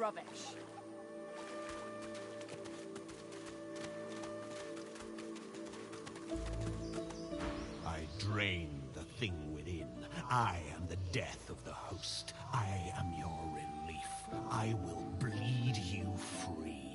rubbish. I drain the thing within. I am the death of the host. I am your relief. I will bleed you free.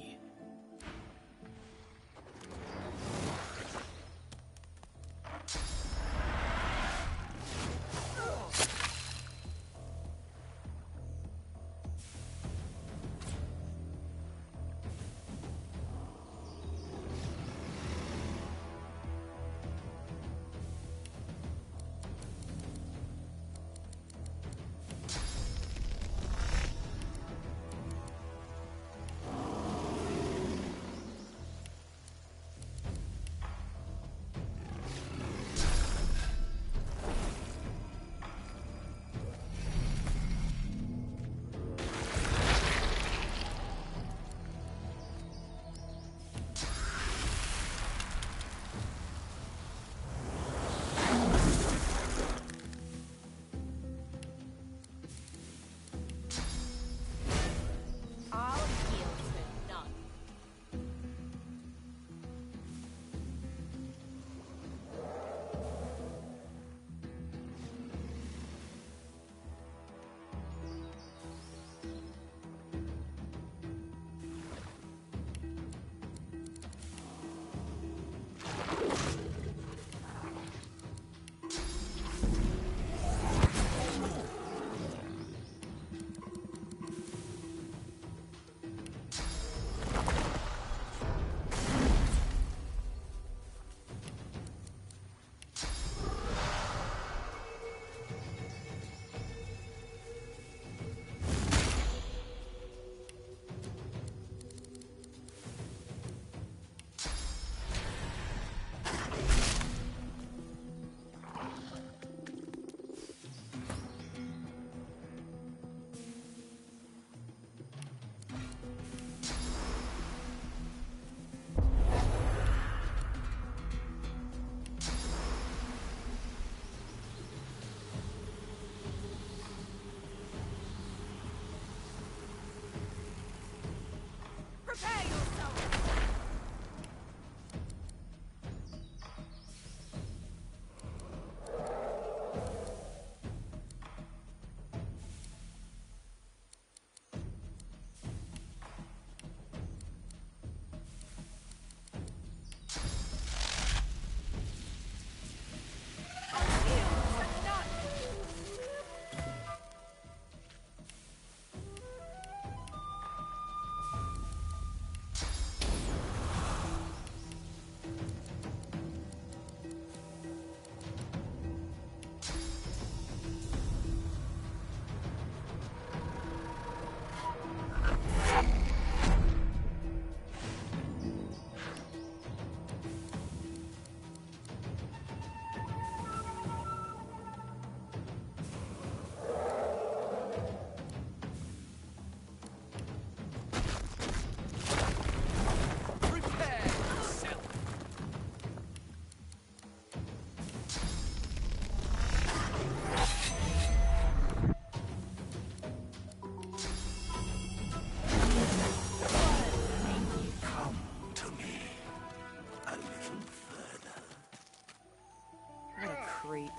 Creep.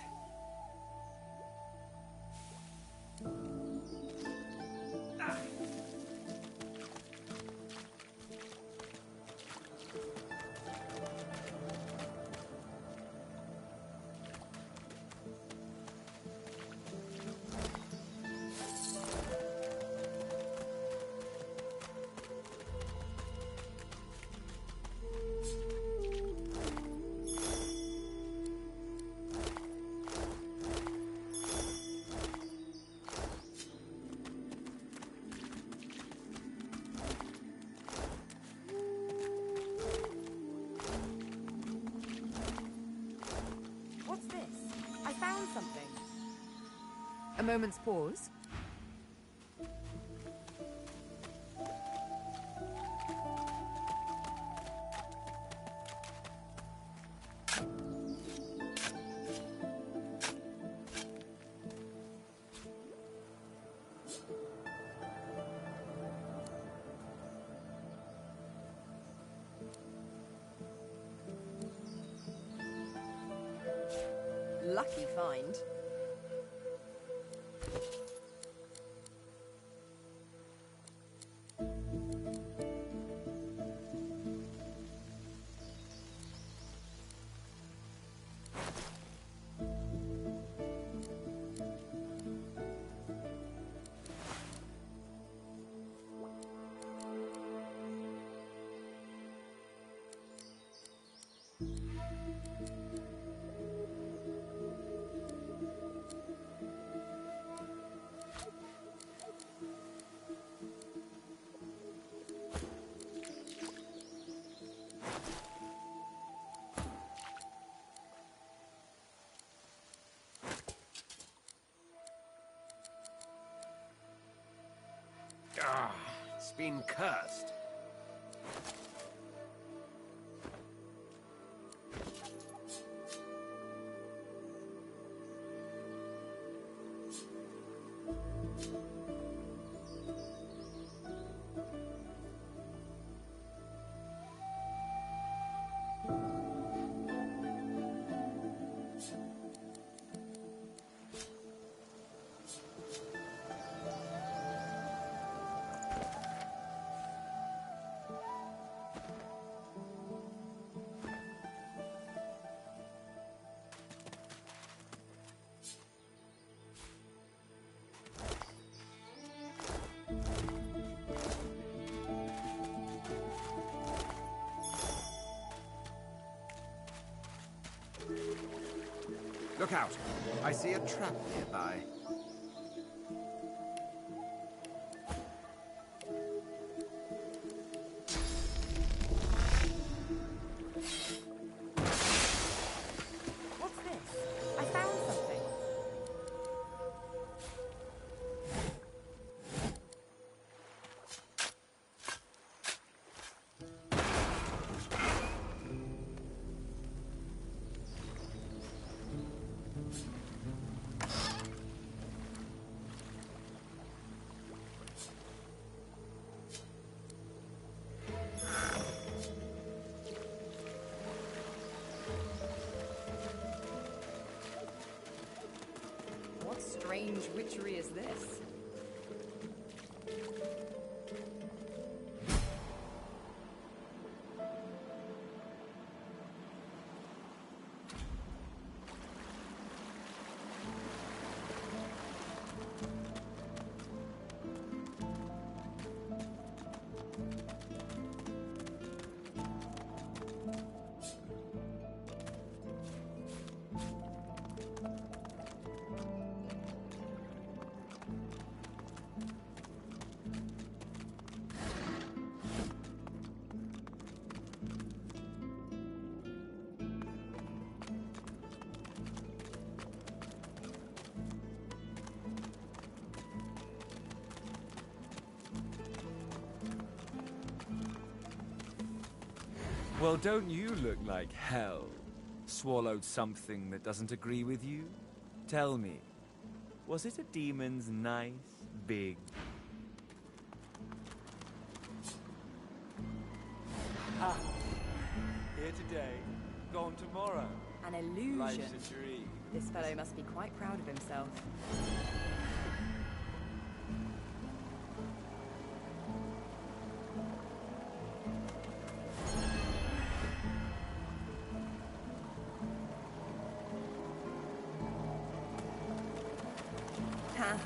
A moment's pause. lucky find. Ah, it's been cursed. Look out! I see a trap nearby. What's this? I found something. What strange witchery is this? Well, don't you look like hell? Swallowed something that doesn't agree with you? Tell me, was it a demon's nice, big... Ha! Here today, gone tomorrow. An illusion. Life's a dream. This fellow must be quite proud of himself. Ha!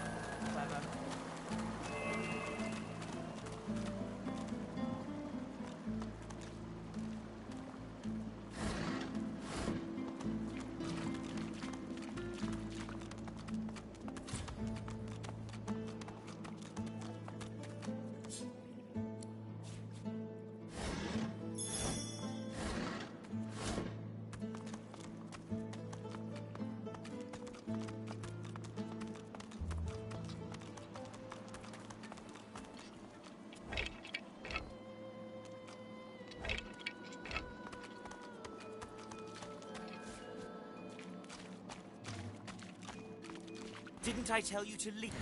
Clever. Didn't I tell you to leave?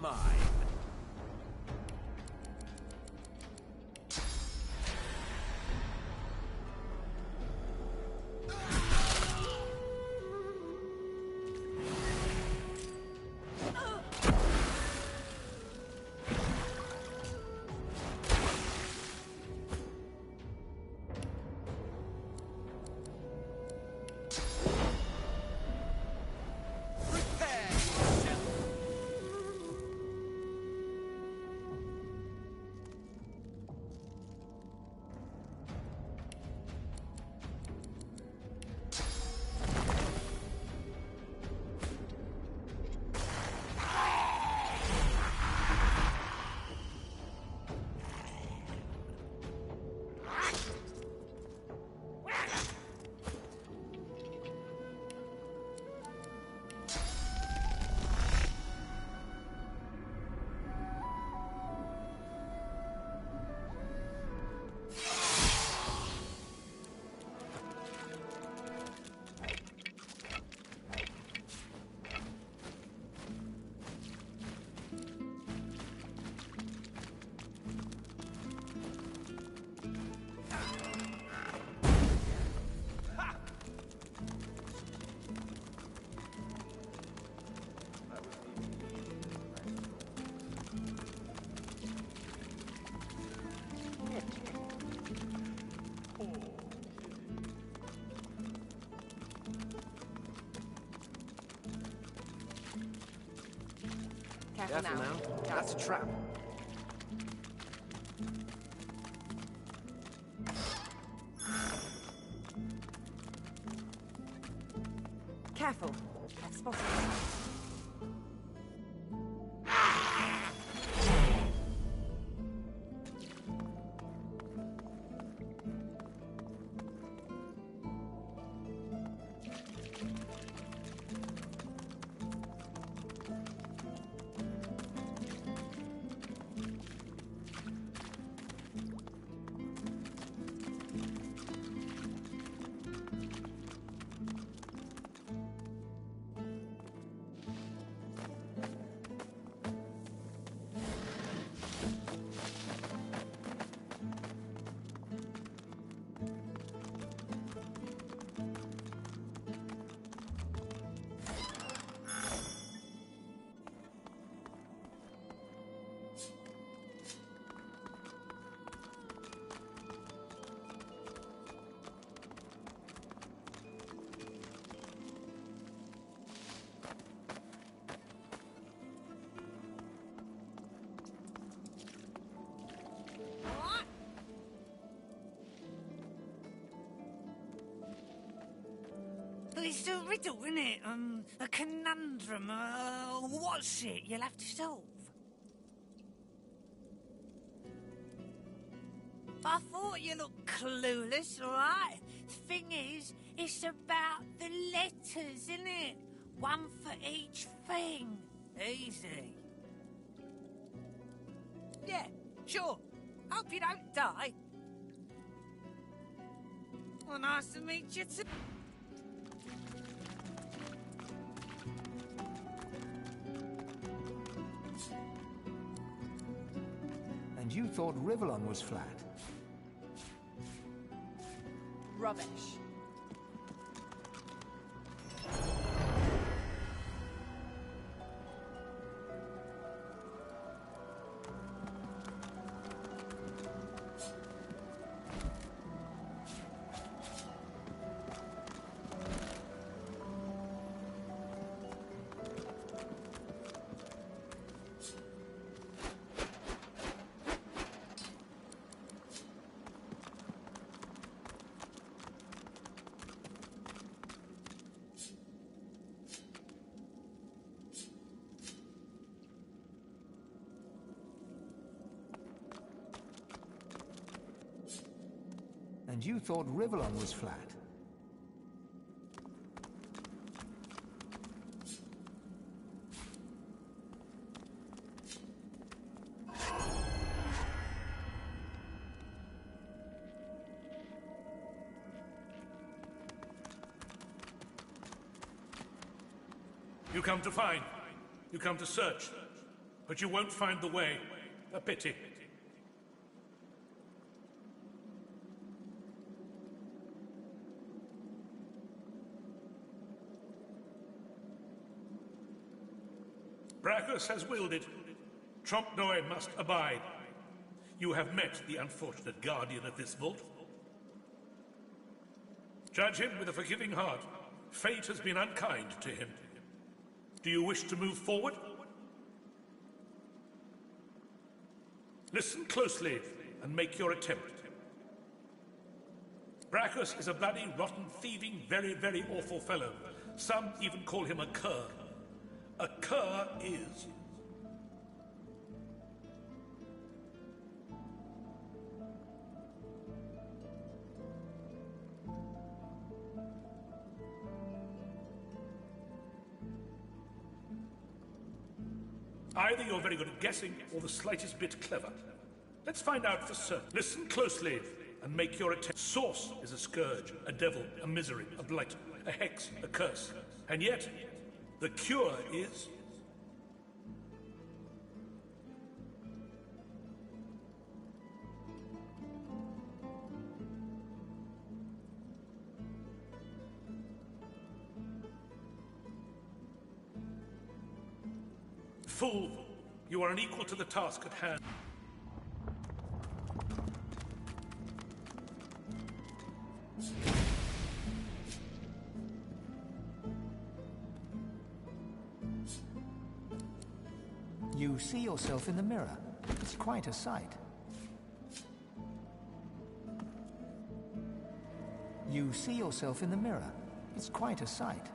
mine. Careful Careful now. now. That's a trap. Careful. I've spotted it. It's a riddle, isn't it? A conundrum. What's it you'll have to solve? I thought you looked clueless, all right? Thing is, it's about the letters, isn't it? One for each thing. Easy. Yeah, sure. Hope you don't die. Well, nice to meet you too. And you thought Rivellon was flat? Rubbish. And you thought Rivellon was flat? You come to find. You come to search. but you won't find the way. A pity. Brachus has willed it. Trompnoy must abide. You have met the unfortunate guardian of this vault. Judge him with a forgiving heart. Fate has been unkind to him. Do you wish to move forward? Listen closely and make your attempt. Brachus is a bloody, rotten, thieving, very, very awful fellow. Some even call him a cur. A cur is... Either you're very good at guessing, or the slightest bit clever. Let's find out for certain. Listen closely, and make your attempt. Source is a scourge, a devil, a misery, a blight, a hex, a curse. And yet, the cure is... Fool, you are unequal to the task at hand. You see yourself in the mirror. It's quite a sight. You see yourself in the mirror. It's quite a sight.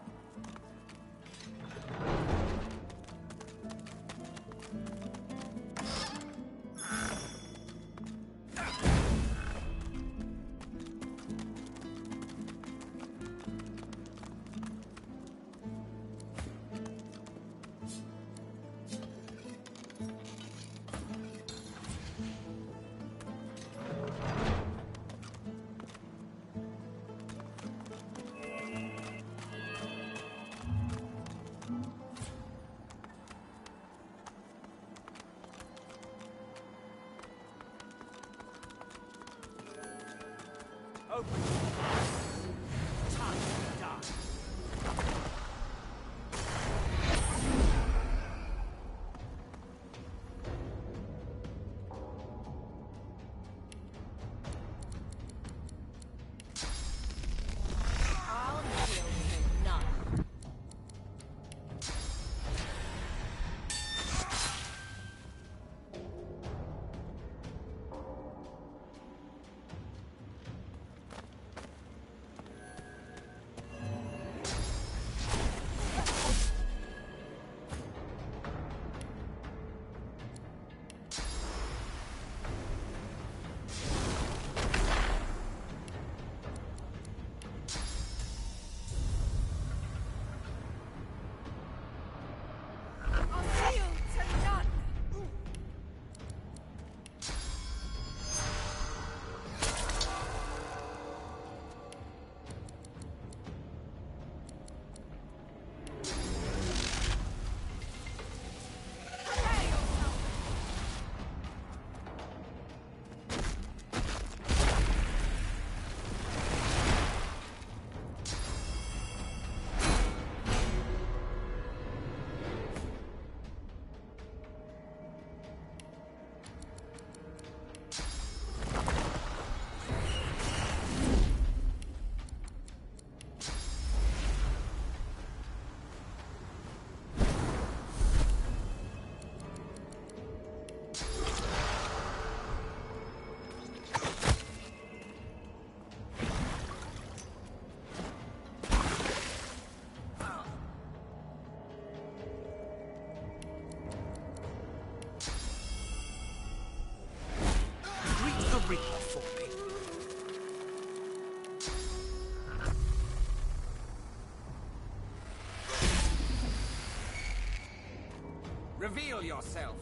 Reveal yourself.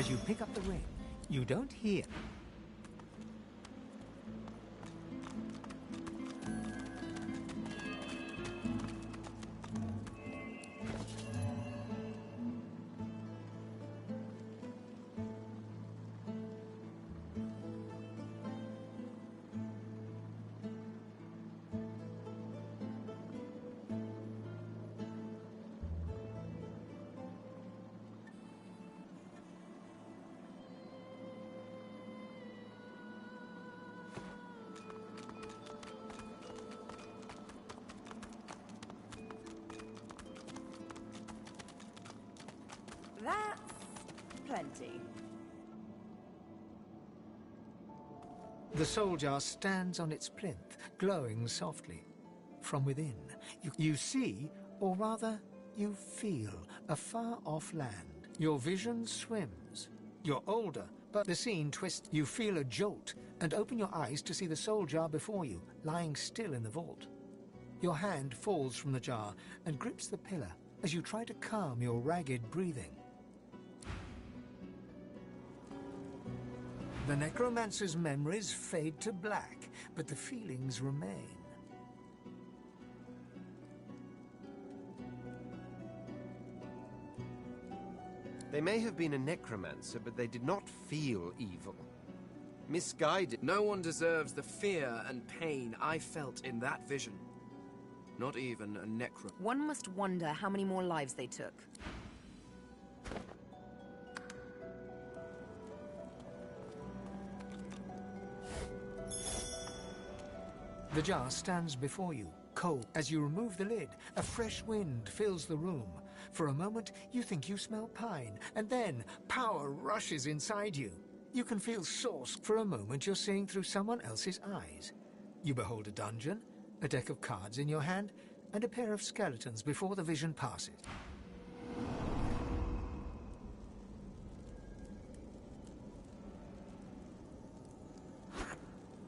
As you pick up the ring, you don't hear. That's plenty. The soul jar stands on its plinth, glowing softly. From within, you see, or rather, you feel, a far-off land. Your vision swims. You're older, but the scene twists. You feel a jolt and open your eyes to see the soul jar before you, lying still in the vault. Your hand falls from the jar and grips the pillar as you try to calm your ragged breathing. The necromancer's memories fade to black, but the feelings remain. They may have been a necromancer, but they did not feel evil. Misguided. No one deserves the fear and pain I felt in that vision. Not even a necro. One must wonder how many more lives they took. The jar stands before you, cold. As you remove the lid, a fresh wind fills the room. For a moment, you think you smell pine, and then power rushes inside you. You can feel source. For a moment, you're seeing through someone else's eyes. You behold a dungeon, a deck of cards in your hand, and a pair of skeletons before the vision passes.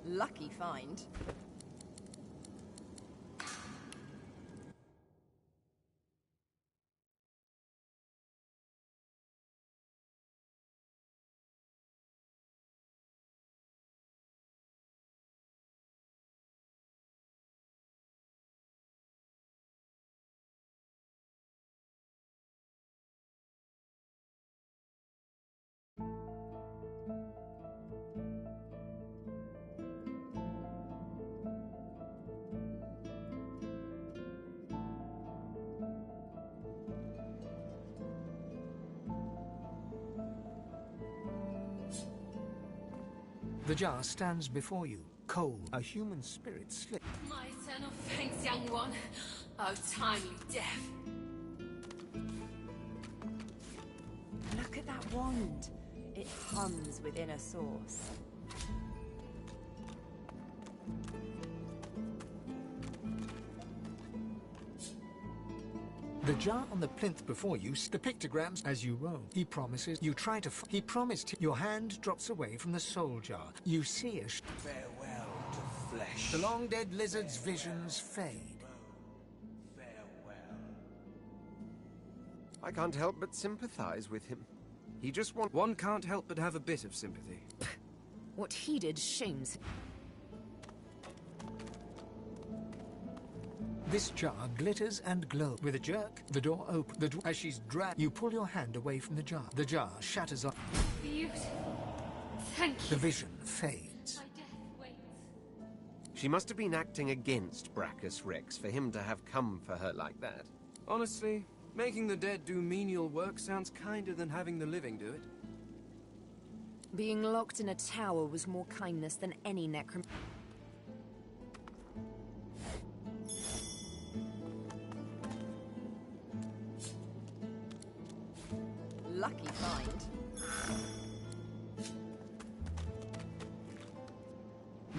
Lucky find. The jar stands before you, cold. A human spirit slips. My eternal thanks, young one. Oh, timely death. Look at that wand. It hums with inner source. The jar on the plinth before you, the pictograms as you roam. He promises, you try to he promised, your hand drops away from the soul jar. You see a Farewell to flesh. the long dead lizard's visions fade. Farewell. I can't help but sympathize with him. He just wants... One can't help but have a bit of sympathy. What he did shames him. This jar glitters and glows. With a jerk, the door opens. As she's dragged, you pull your hand away from the jar. The jar shatters up. Beautiful. Thank you. The vision fades. My death waits. She must have been acting against Brachus Rex for him to have come for her like that. Honestly, making the dead do menial work sounds kinder than having the living do it. Being locked in a tower was more kindness than any necromancer. Lucky find.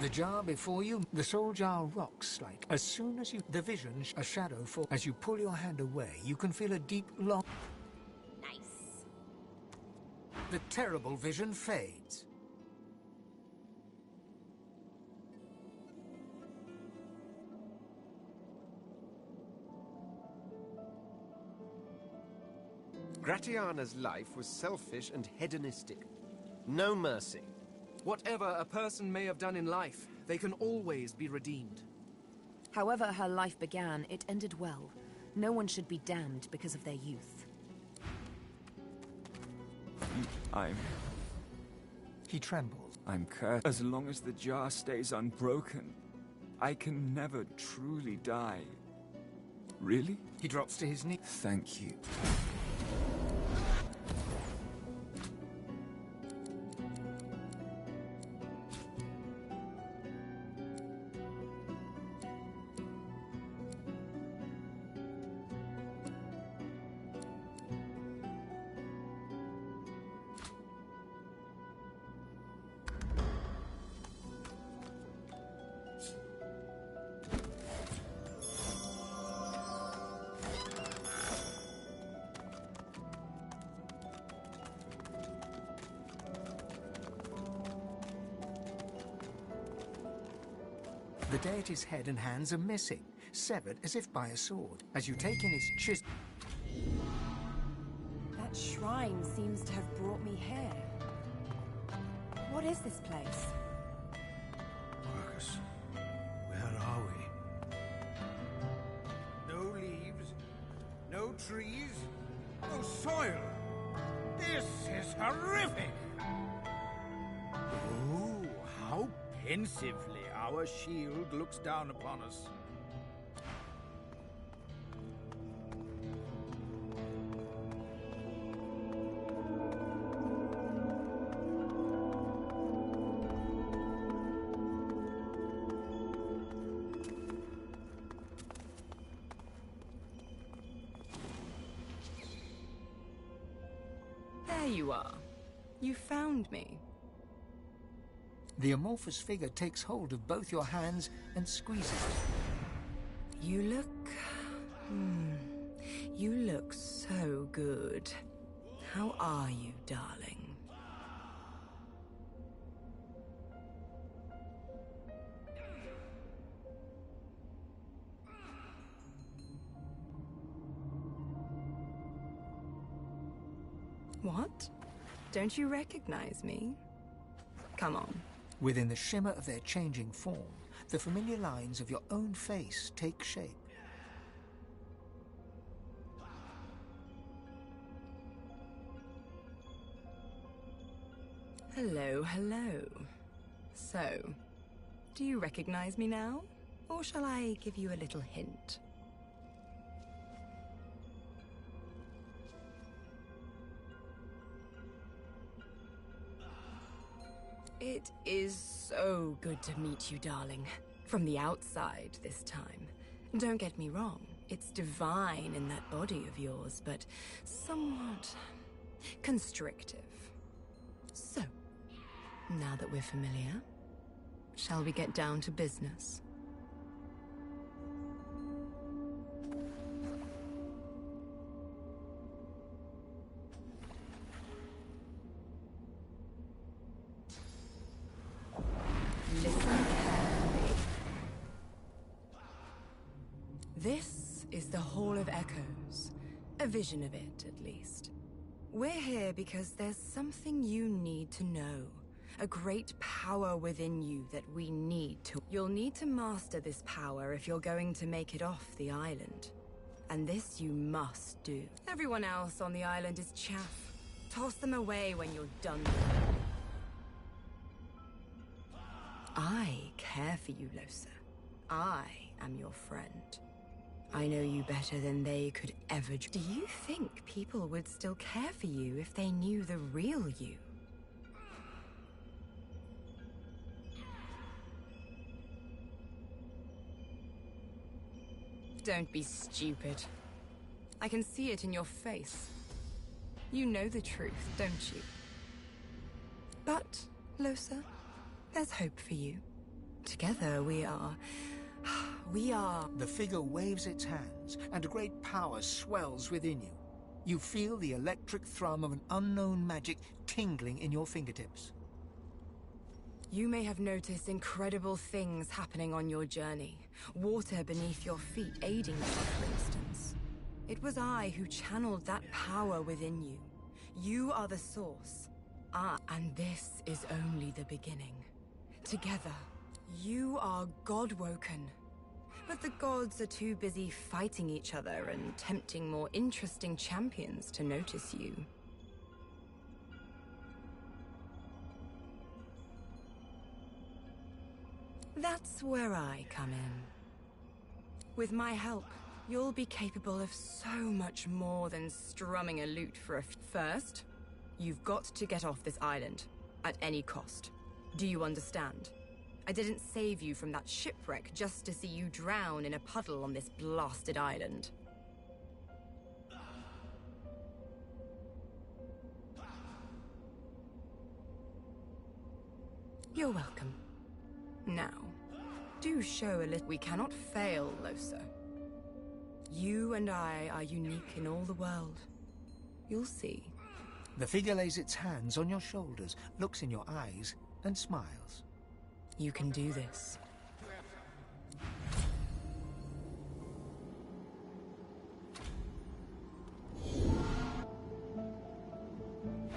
The jar before you, the soul jar rocks like. As soon as the vision, a shadow falls. As you pull your hand away, you can feel a deep, long... Nice. The terrible vision fades. Gratiana's life was selfish and hedonistic. No mercy. Whatever a person may have done in life, they can always be redeemed. However her life began, it ended well. No one should be damned because of their youth. He trembles. I'm cursed. As long as the jar stays unbroken, I can never truly die. Really? He drops to his knees. Thank you. The deity's head and hands are missing, severed as if by a sword. As you take in its chisel... That shrine seems to have brought me here. What is this place? Marcus, where are we? No leaves, no trees, no soil. This is horrific! Oh, how pensively our shield looks down upon us. There you are. You found me. The amorphous figure takes hold of both your hands and squeezes. You look... You look so good. How are you, darling? What? Don't you recognize me? Come on. Within the shimmer of their changing form, the familiar lines of your own face take shape. Hello, hello. So, do you recognize me now? Or shall I give you a little hint? It is so good to meet you, darling. From the outside this time. Don't get me wrong, it's divine in that body of yours, but somewhat constrictive. So, now that we're familiar, shall we get down to business? This is the Hall of Echoes. A vision of it, at least. We're here because there's something you need to know. A great power within you that we need to... You'll need to master this power if you're going to make it off the island. And this you must do. Everyone else on the island is chaff. Toss them away when you're done with them. I care for you, Losa. I am your friend. I know you better than they could ever. Do you think people would still care for you if they knew the real you? Don't be stupid. I can see it in your face. You know the truth, don't you? But, Losa, there's hope for you. Together we are... The figure waves its hands, and a great power swells within you. You feel the electric thrum of an unknown magic tingling in your fingertips. You may have noticed incredible things happening on your journey. Water beneath your feet aiding you, for instance. It was I who channeled that power within you. You are the source. And this is only the beginning. Together, you are God-woken. But the gods are too busy fighting each other and tempting more interesting champions to notice you. That's where I come in. With my help, you'll be capable of so much more than strumming a lute for a First, you've got to get off this island, at any cost. Do you understand? I didn't save you from that shipwreck just to see you drown in a puddle on this blasted island. You're welcome. Now, do show a little. We cannot fail, Losa. You and I are unique in all the world. You'll see. The figure lays its hands on your shoulders, looks in your eyes, and smiles. You can do this.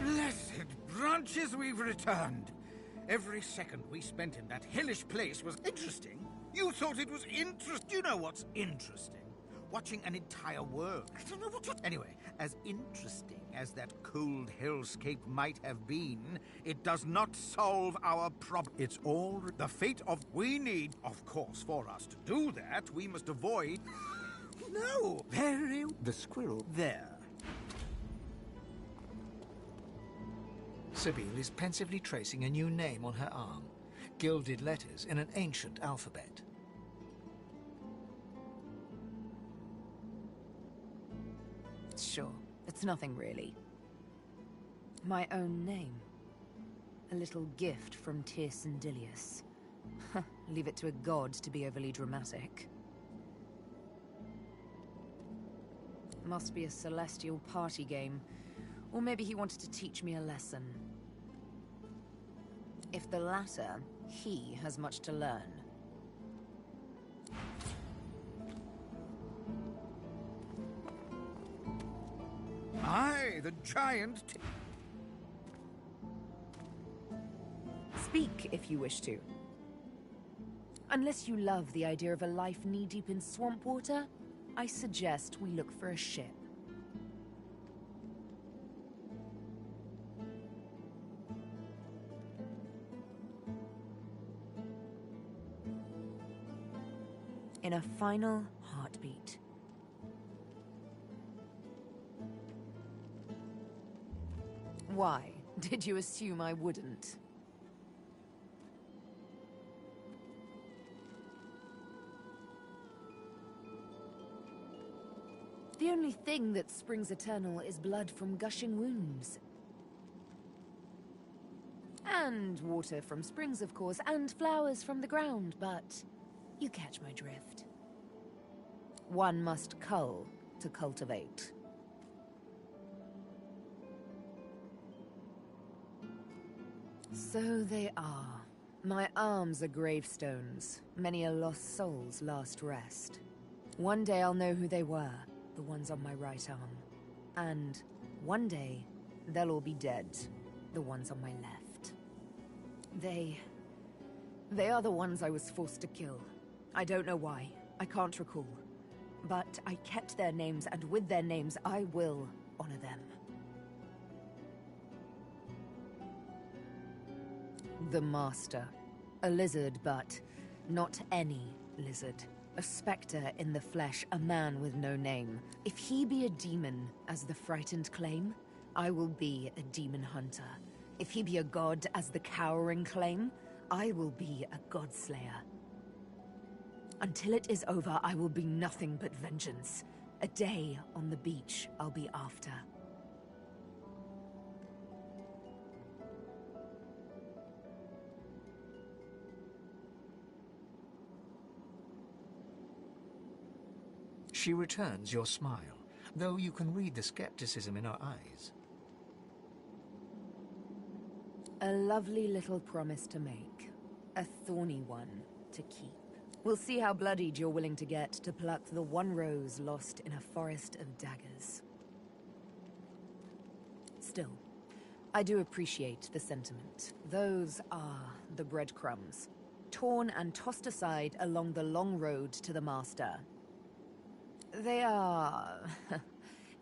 Blessed branches, we've returned. Every second we spent in that hellish place was interesting. You thought it was interesting. You know what's interesting? Watching an entire world. I don't know what to... Anyway, as interesting as that cold hellscape might have been, it does not solve our problem. It's all the fate of... We need, of course, for us to do that, we must avoid... No! Very... The squirrel... There. Sabine is pensively tracing a new name on her arm. Gilded letters in an ancient alphabet. Sure, it's nothing really. My own name. A little gift from Tirsen Dilius. Leave it to a god to be overly dramatic. Must be a celestial party game. Or maybe he wanted to teach me a lesson. If the latter, he has much to learn. Aye, the giant... Speak if you wish to. Unless you love the idea of a life knee-deep in swamp water, I suggest we look for a ship. In a final heartbeat. Why? Did you assume I wouldn't? The only thing that springs eternal is blood from gushing wounds. And water from springs, of course, and flowers from the ground, but you catch my drift. One must cull to cultivate. So they are. My arms are gravestones, many a lost soul's last rest. One day I'll know who they were, the ones on my right arm. And one day, they'll all be dead, the ones on my left. They are the ones I was forced to kill. I don't know why. I can't recall. But I kept their names, and with their names, I will honor them. The Master. A lizard, but not any lizard. A spectre in the flesh, a man with no name. If he be a demon, as the frightened claim, I will be a demon hunter. If he be a god, as the cowering claim, I will be a godslayer. Until it is over, I will be nothing but vengeance. A day on the beach I'll be after. She returns your smile, though you can read the skepticism in her eyes. A lovely little promise to make. A thorny one to keep. We'll see how bloodied you're willing to get to pluck the one rose lost in a forest of daggers. Still, I do appreciate the sentiment. Those are the breadcrumbs, torn and tossed aside along the long road to the Master. They are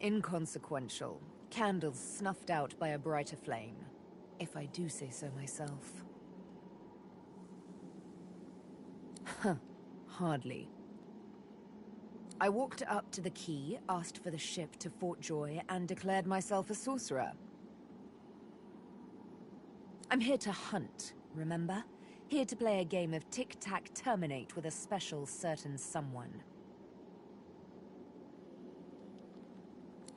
inconsequential, candles snuffed out by a brighter flame, if I do say so myself. Huh, hardly. I walked up to the quay, asked for the ship to Fort Joy, and declared myself a sorcerer. I'm here to hunt, remember? Here to play a game of tic-tac-terminate with a special certain someone.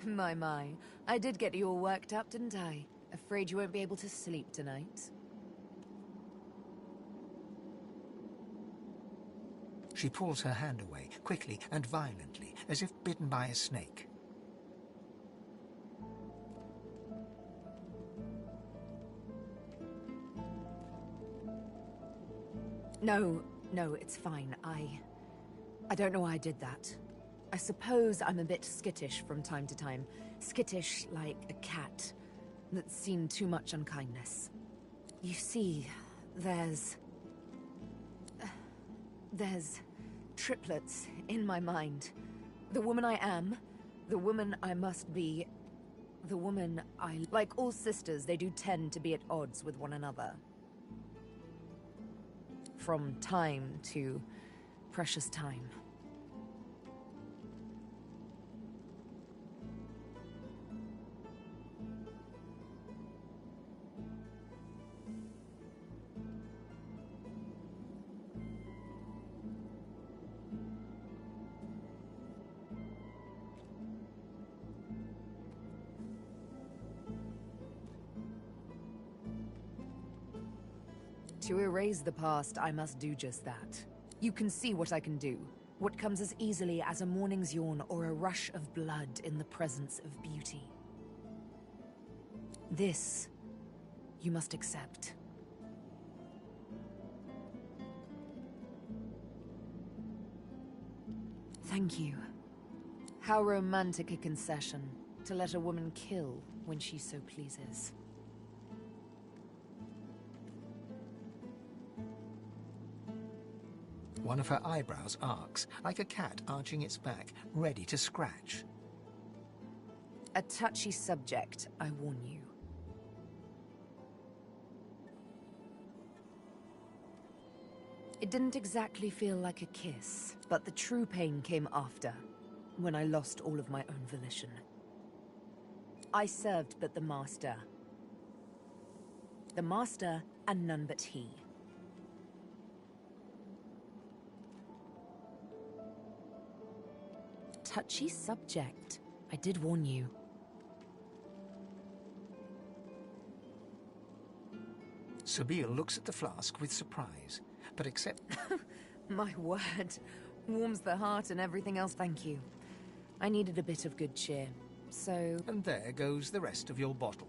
My, I did get you all worked up, didn't I? Afraid you won't be able to sleep tonight? She pulls her hand away, quickly and violently, as if bitten by a snake. No, it's fine. I don't know why I did that. I suppose I'm a bit skittish from time to time. Skittish like a cat that's seen too much unkindness. You see, there's triplets in my mind. The woman I am, the woman I must be, the woman I... Like all sisters, they do tend to be at odds with one another. From time to precious time. To erase the past, I must do just that. You can see what I can do. What comes as easily as a morning's yawn or a rush of blood in the presence of beauty. This, you must accept. Thank you. How romantic a concession, to let a woman kill when she so pleases. One of her eyebrows arcs, like a cat arching its back, ready to scratch. A touchy subject, I warn you. It didn't exactly feel like a kiss, but the true pain came after, when I lost all of my own volition. I served but the Master. The Master and none but he. Touchy subject. I did warn you. Sabine looks at the flask with surprise, but accepts... My word. Warms the heart and everything else, thank you. I needed a bit of good cheer, so... And there goes the rest of your bottle.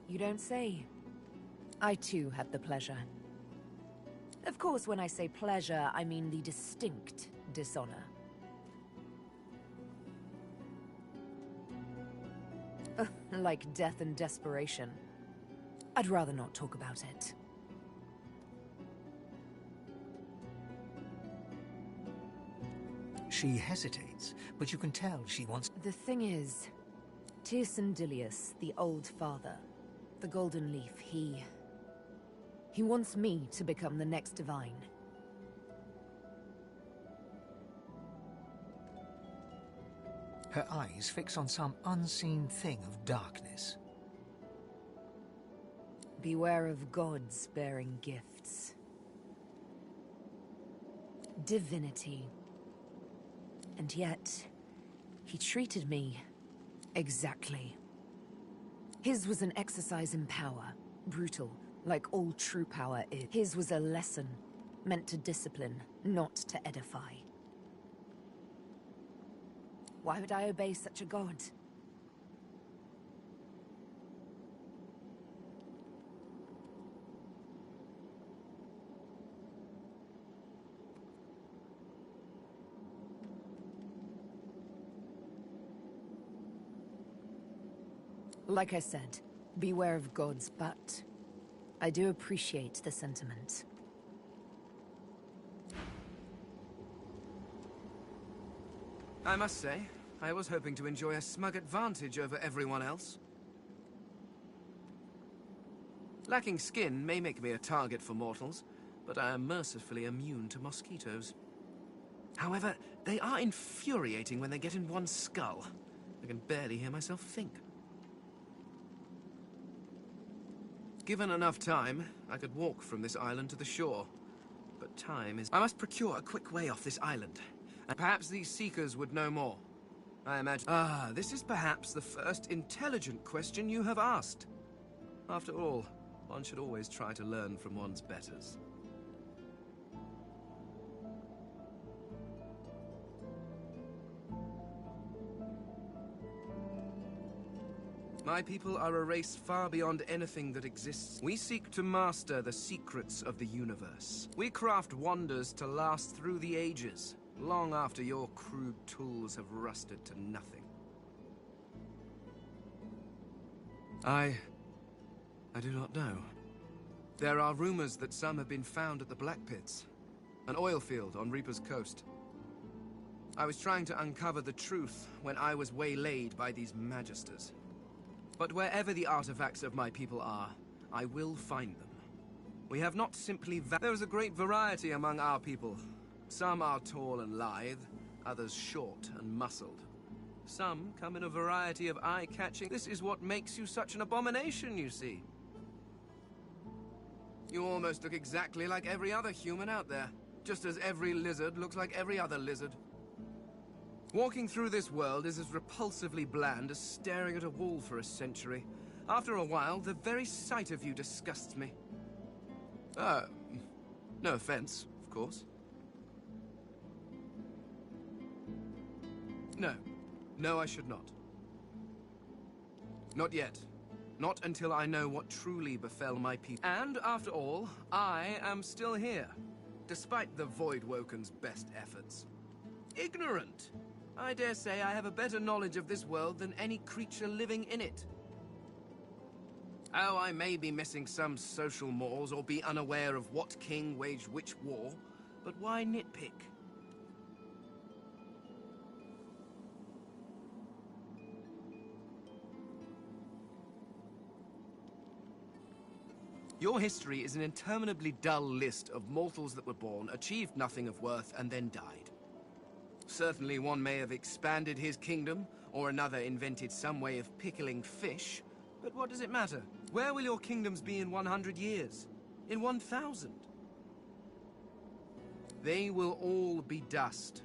You don't say. I too had the pleasure. Of course, when I say pleasure, I mean the distinct dishonor. Like death and desperation. I'd rather not talk about it. She hesitates, but you can tell she wants... The thing is, Tyrsendilius, the old father, the Golden Leaf, he wants me to become the next divine. Her eyes fix on some unseen thing of darkness. Beware of gods bearing gifts. Divinity. And yet, he treated me exactly. His was an exercise in power, brutal, like all true power is. His was a lesson, meant to discipline, not to edify. Why would I obey such a god? Like I said, beware of gods, but I do appreciate the sentiment. I must say, I was hoping to enjoy a smug advantage over everyone else. Lacking skin may make me a target for mortals, but I am mercifully immune to mosquitoes. However, they are infuriating when they get in one's skull. I can barely hear myself think. Given enough time, I could walk from this island to the shore. But time is... I must procure a quick way off this island. And perhaps these seekers would know more. I imagine... Ah, this is perhaps the first intelligent question you have asked. After all, one should always try to learn from one's betters. My people are a race far beyond anything that exists. We seek to master the secrets of the universe. We craft wonders to last through the ages, long after your crude tools have rusted to nothing. I do not know. There are rumors that some have been found at the Black Pits, an oil field on Reaper's Coast. I was trying to uncover the truth when I was waylaid by these magisters. But wherever the artifacts of my people are, I will find them. We have not simply there is a great variety among our people. Some are tall and lithe, others short and muscled. Some come in a variety of eye-catching... This is what makes you such an abomination, you see. You almost look exactly like every other human out there, just as every lizard looks like every other lizard. Walking through this world is as repulsively bland as staring at a wall for a century. After a while, the very sight of you disgusts me. No offense, of course. No, I should not. Not yet. Not until I know what truly befell my people. And, after all, I am still here, despite the Voidwoken's best efforts. Ignorant! I dare say I have a better knowledge of this world than any creature living in it. Oh, I may be missing some social mores or be unaware of what king waged which war, but why nitpick? Your history is an interminably dull list of mortals that were born, achieved nothing of worth, and then died. Certainly one may have expanded his kingdom, or another invented some way of pickling fish, but what does it matter? Where will your kingdoms be in 100 years? In 1,000? They will all be dust,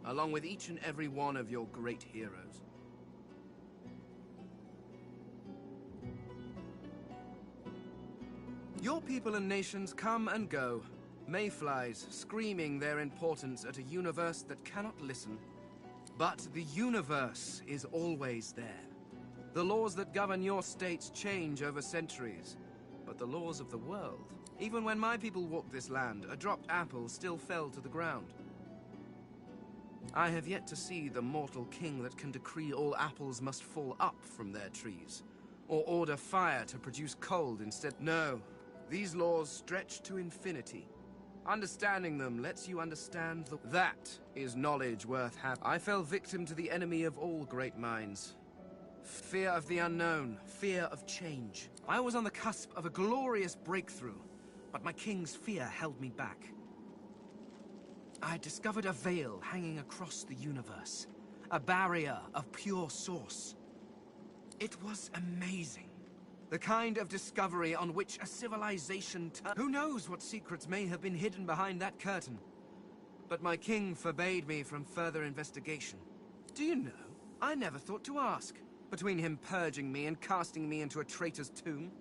along with each and every one of your great heroes. Your people and nations come and go, mayflies screaming their importance at a universe that cannot listen. But the universe is always there. The laws that govern your states change over centuries, but the laws of the world... Even when my people walked this land, a dropped apple still fell to the ground. I have yet to see the mortal king that can decree all apples must fall up from their trees, or order fire to produce cold instead. No, these laws stretch to infinity. Understanding them lets you understand that is knowledge worth having. I fell victim to the enemy of all great minds. Fear of the unknown, fear of change. I was on the cusp of a glorious breakthrough, but my king's fear held me back. I discovered a veil hanging across the universe, a barrier of pure source. It was amazing. The kind of discovery on which a civilization who knows what secrets may have been hidden behind that curtain? But my king forbade me from further investigation. Do you know, I never thought to ask, between him purging me and casting me into a traitor's tomb.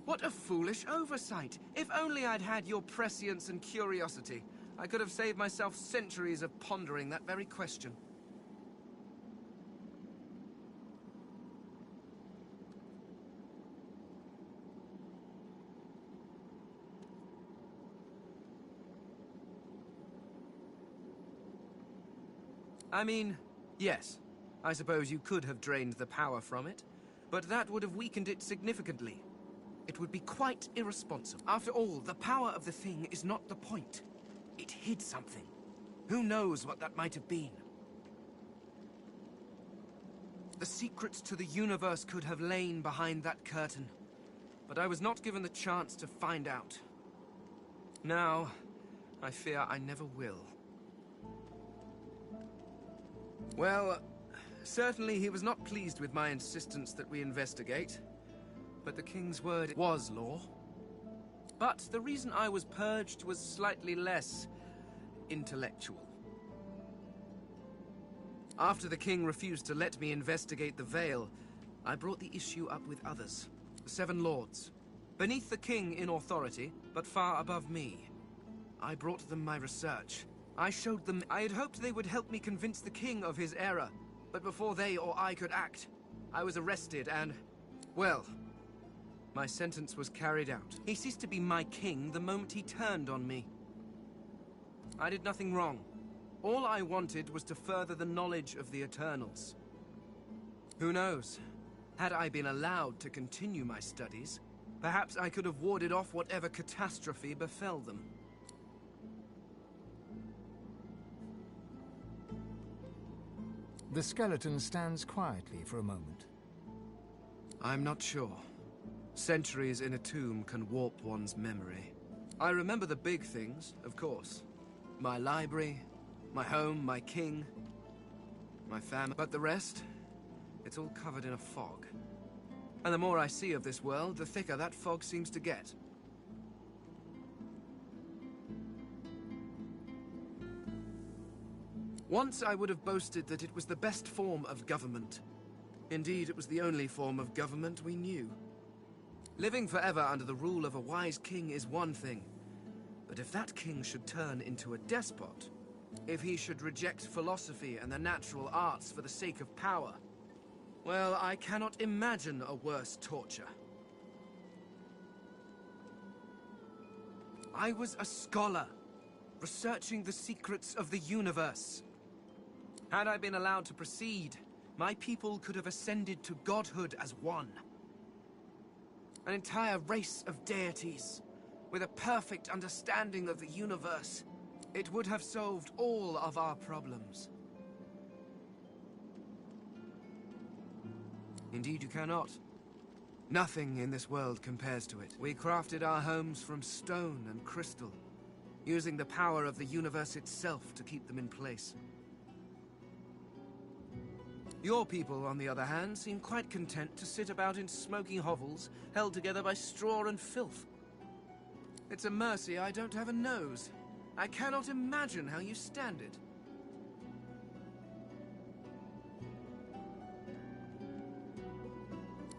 What a foolish oversight! If only I'd had your prescience and curiosity, I could have saved myself centuries of pondering that very question. I mean, yes. I suppose you could have drained the power from it, but that would have weakened it significantly. It would be quite irresponsible. After all, the power of the thing is not the point. It hid something. Who knows what that might have been? The secrets to the universe could have lain behind that curtain, but I was not given the chance to find out. Now, I fear I never will. Well, certainly he was not pleased with my insistence that we investigate, but the king's word was law. But the reason I was purged was slightly less intellectual. After the king refused to let me investigate the Veil, I brought the issue up with others, the Seven Lords. Beneath the king in authority, but far above me. I brought them my research. I showed them I had hoped they would help me convince the king of his error, but before they or I could act, I was arrested and, well, my sentence was carried out. He ceased to be my king the moment he turned on me. I did nothing wrong. All I wanted was to further the knowledge of the Eternals. Who knows? Had I been allowed to continue my studies, perhaps I could have warded off whatever catastrophe befell them. The skeleton stands quietly for a moment. I'm not sure. Centuries in a tomb can warp one's memory. I remember the big things, of course. My library, my home, my king, my family. But the rest, it's all covered in a fog. And the more I see of this world, the thicker that fog seems to get. Once I would have boasted that it was the best form of government. Indeed, it was the only form of government we knew. Living forever under the rule of a wise king is one thing. But if that king should turn into a despot, if he should reject philosophy and the natural arts for the sake of power, well, I cannot imagine a worse torture. I was a scholar, researching the secrets of the universe. Had I been allowed to proceed, my people could have ascended to godhood as one. An entire race of deities, with a perfect understanding of the universe. It would have solved all of our problems. Indeed, you cannot. Nothing in this world compares to it. We crafted our homes from stone and crystal, using the power of the universe itself to keep them in place. Your people, on the other hand, seem quite content to sit about in smoky hovels, held together by straw and filth. It's a mercy I don't have a nose. I cannot imagine how you stand it.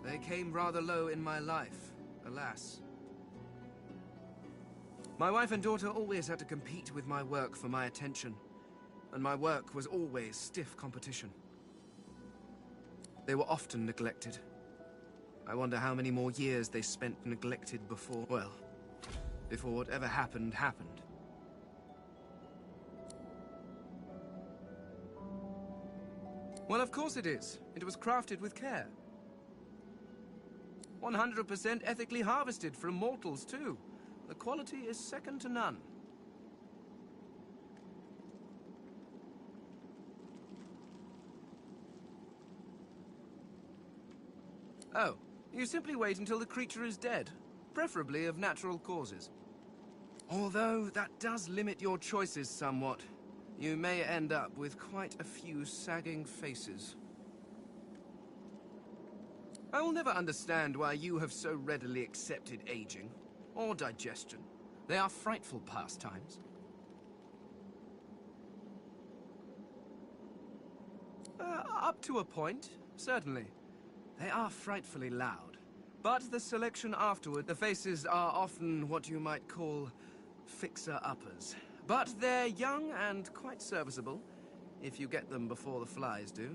They came rather low in my life, alas. My wife and daughter always had to compete with my work for my attention, and my work was always stiff competition. They were often neglected. I wonder how many more years they spent neglected before, well, before whatever happened, happened. Well, of course it is. It was crafted with care. 100% ethically harvested from mortals, too. The quality is second to none. Oh, you simply wait until the creature is dead, preferably of natural causes. Although that does limit your choices somewhat. You may end up with quite a few sagging faces. I will never understand why you have so readily accepted aging, or digestion. They are frightful pastimes. Up to a point, certainly. They are frightfully loud. But the selection afterward, the faces are often what you might call fixer-uppers. But they're young and quite serviceable, if you get them before the flies do.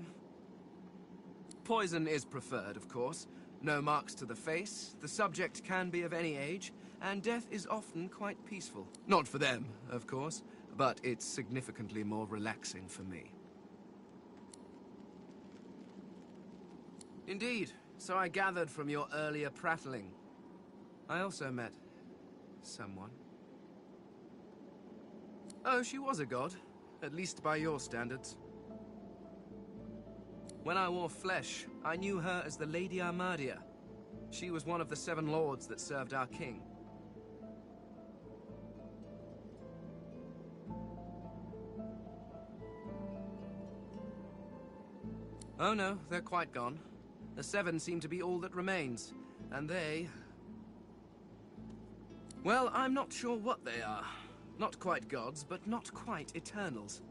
Poison is preferred, of course. No marks to the face, the subject can be of any age, and death is often quite peaceful. Not for them, of course, but it's significantly more relaxing for me. Indeed, so I gathered from your earlier prattling. I also met someone. Oh, she was a god, at least by your standards. When I wore flesh, I knew her as the Lady Armadia. She was one of the 7 lords that served our king. Oh no, they're quite gone. The 7 seem to be all that remains, and they... Well, I'm not sure what they are. Not quite gods, but not quite eternals.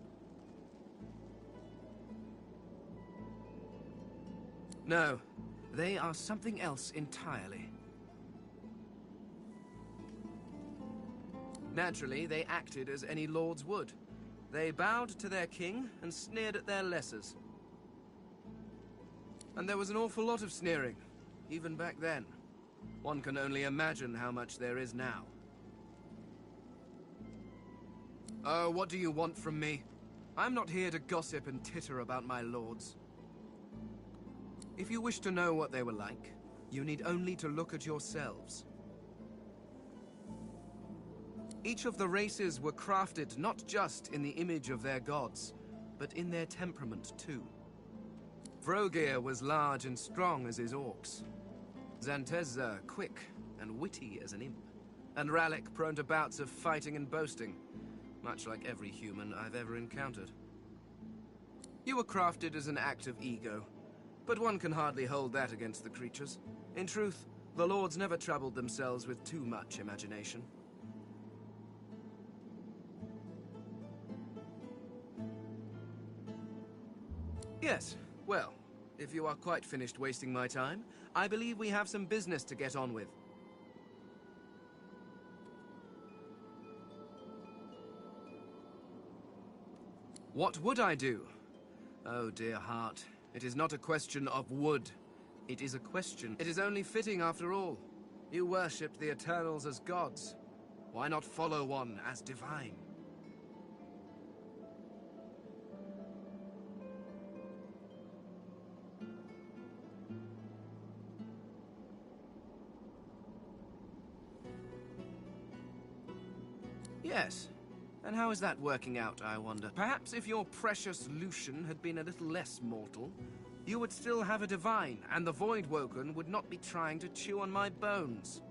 No, they are something else entirely. Naturally, they acted as any lords would. They bowed to their king and sneered at their lessers. And there was an awful lot of sneering, even back then. One can only imagine how much there is now. Oh, what do you want from me? I'm not here to gossip and titter about my lords. If you wish to know what they were like, you need only to look at yourselves. Each of the races were crafted not just in the image of their gods, but in their temperament too. Vrogir was large and strong as his orcs. Zantezza quick and witty as an imp. And Rallic prone to bouts of fighting and boasting, much like every human I've ever encountered. You were crafted as an act of ego, but one can hardly hold that against the creatures. In truth, the lords never troubled themselves with too much imagination. Yes, well, if you are quite finished wasting my time, I believe we have some business to get on with. What would I do? Oh, dear heart. It is not a question of would. It is a question. It is only fitting after all. You worshipped the Eternals as gods. Why not follow one as divine? Yes. And how is that working out, I wonder? Perhaps if your precious Lucian had been a little less mortal, you would still have a divine, and the Voidwoken would not be trying to chew on my bones.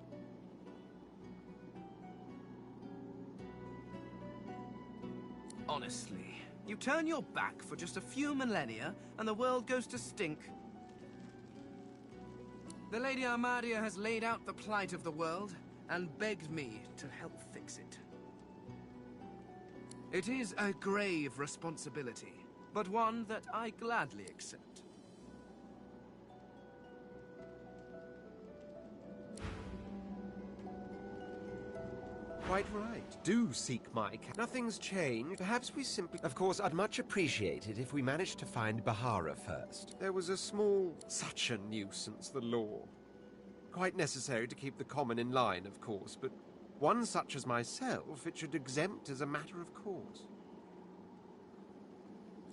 Honestly, you turn your back for just a few millennia, and the world goes to stink. The Lady Armadia has laid out the plight of the world, and begged me to help fix it. It is a grave responsibility, but one that I gladly accept. Quite right. Do seek my Nothing's changed. Perhaps we simply... Of course, I'd much appreciate it if we managed to find Bahara first. There was a small... Such a nuisance, the law. Quite necessary to keep the common in line, of course, but one such as myself it should exempt as a matter of course.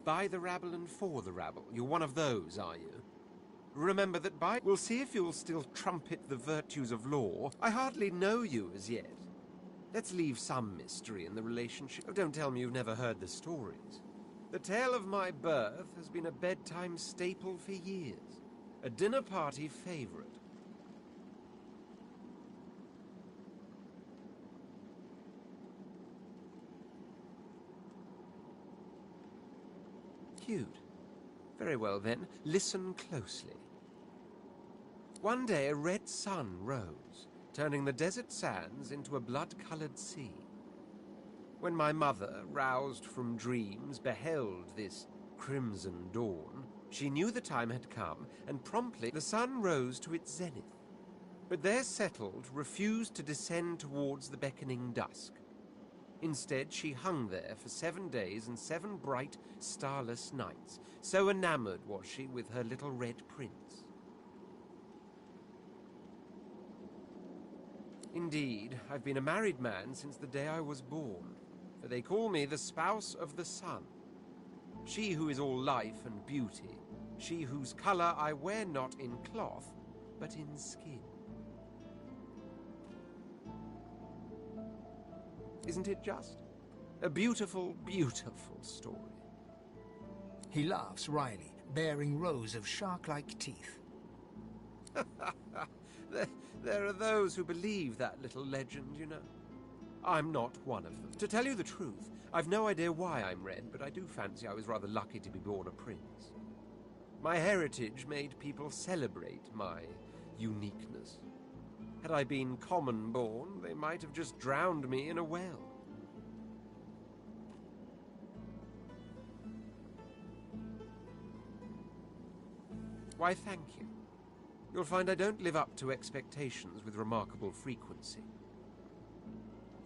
By the rabble and for the rabble. You're one of those, are you? Remember that by... We'll see if you'll still trumpet the virtues of law. I hardly know you as yet. Let's leave some mystery in the relationship. Oh, don't tell me you've never heard the stories. The tale of my birth has been a bedtime staple for years. A dinner party favorite. Cute. Very well then, listen closely. One day a red sun rose, turning the desert sands into a blood-colored sea. When my mother, roused from dreams, beheld this crimson dawn, she knew the time had come, and promptly the sun rose to its zenith. But there settled, refused to descend towards the beckoning dusk. Instead, she hung there for 7 days and 7 bright, starless nights. So enamored was she with her little red prince. Indeed, I've been a married man since the day I was born, for they call me the spouse of the sun. She who is all life and beauty, she whose colour I wear not in cloth, but in skin. Isn't it just? A beautiful, beautiful story. He laughs wryly, baring rows of shark-like teeth. There are those who believe that little legend, you know. I'm not one of them. To tell you the truth, I've no idea why I'm red, but I do fancy I was rather lucky to be born a prince. My heritage made people celebrate my uniqueness. Had I been common-born, they might have just drowned me in a well. Why, thank you. You'll find I don't live up to expectations with remarkable frequency.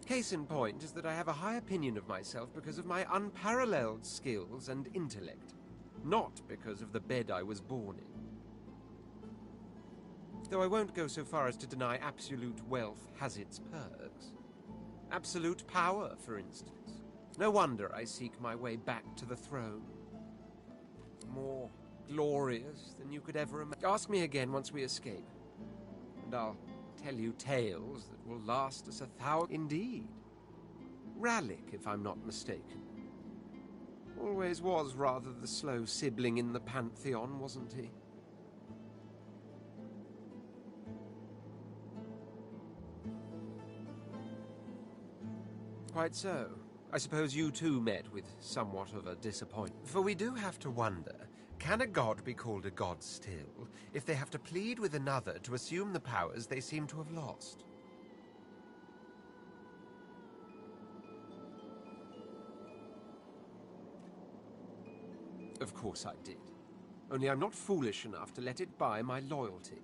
Case in point is that I have a high opinion of myself because of my unparalleled skills and intellect, not because of the bed I was born in. Though I won't go so far as to deny absolute wealth has its perks. Absolute power, for instance. No wonder I seek my way back to the throne. More glorious than you could ever imagine. Ask me again once we escape, and I'll tell you tales that will last us 1,000... Indeed. Rallick, if I'm not mistaken. Always was rather the slow sibling in the Pantheon, wasn't he? Quite so. I suppose you too met with somewhat of a disappointment. For we do have to wonder, can a god be called a god still if they have to plead with another to assume the powers they seem to have lost? Of course I did. Only I'm not foolish enough to let it buy my loyalty.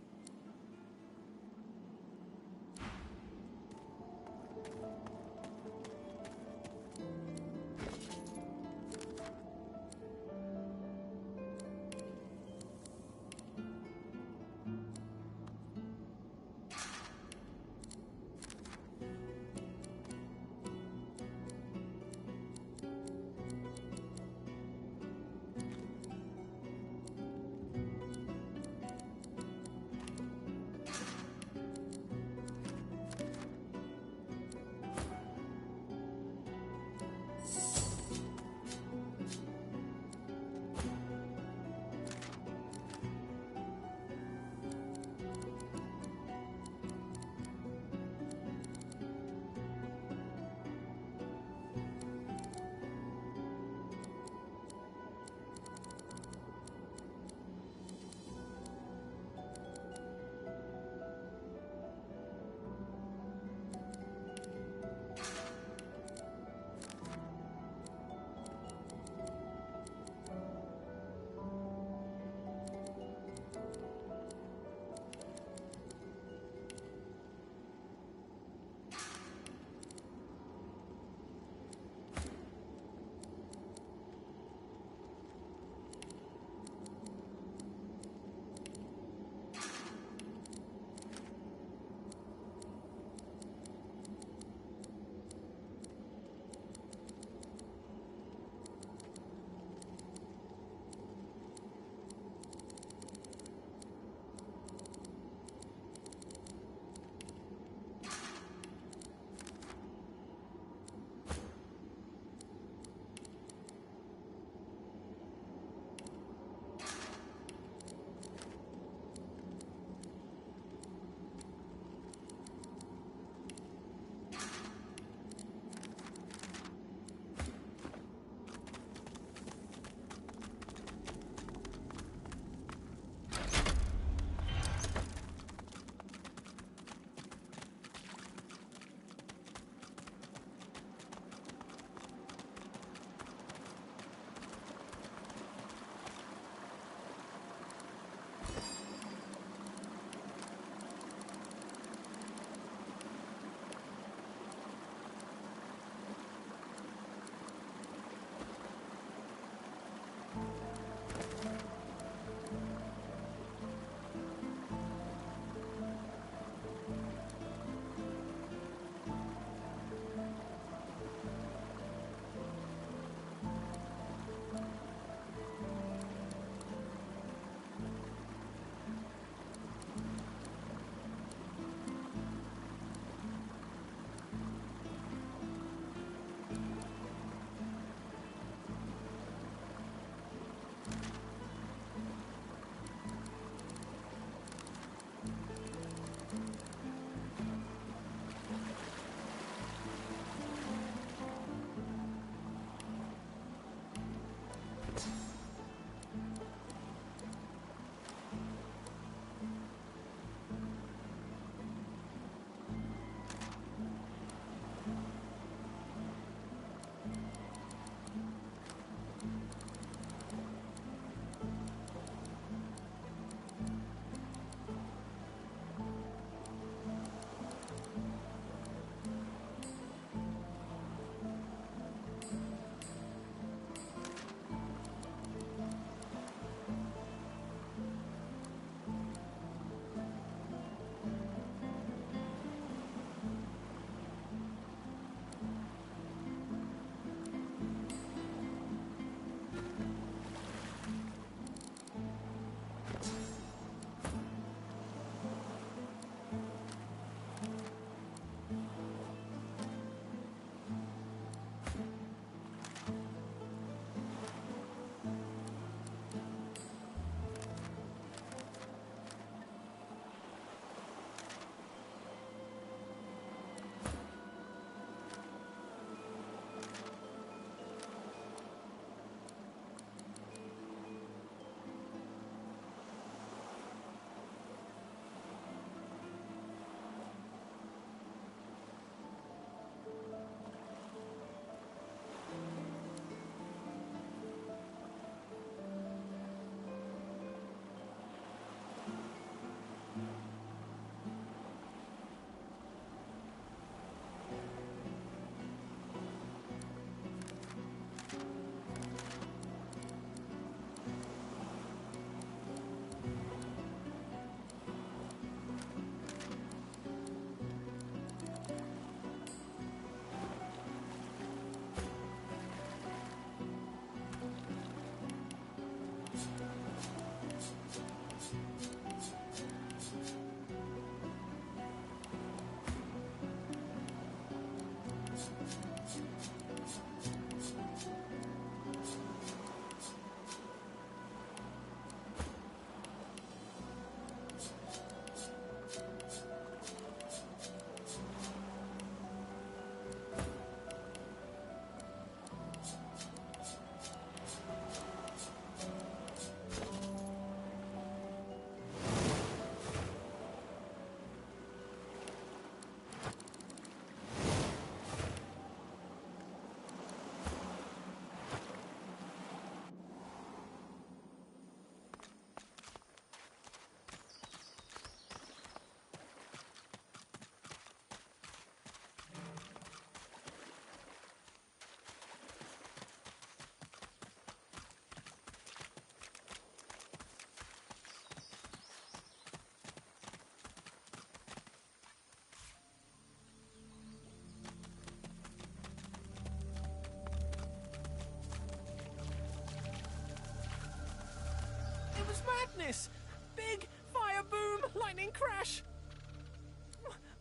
darkness. Big fire boom, lightning crash.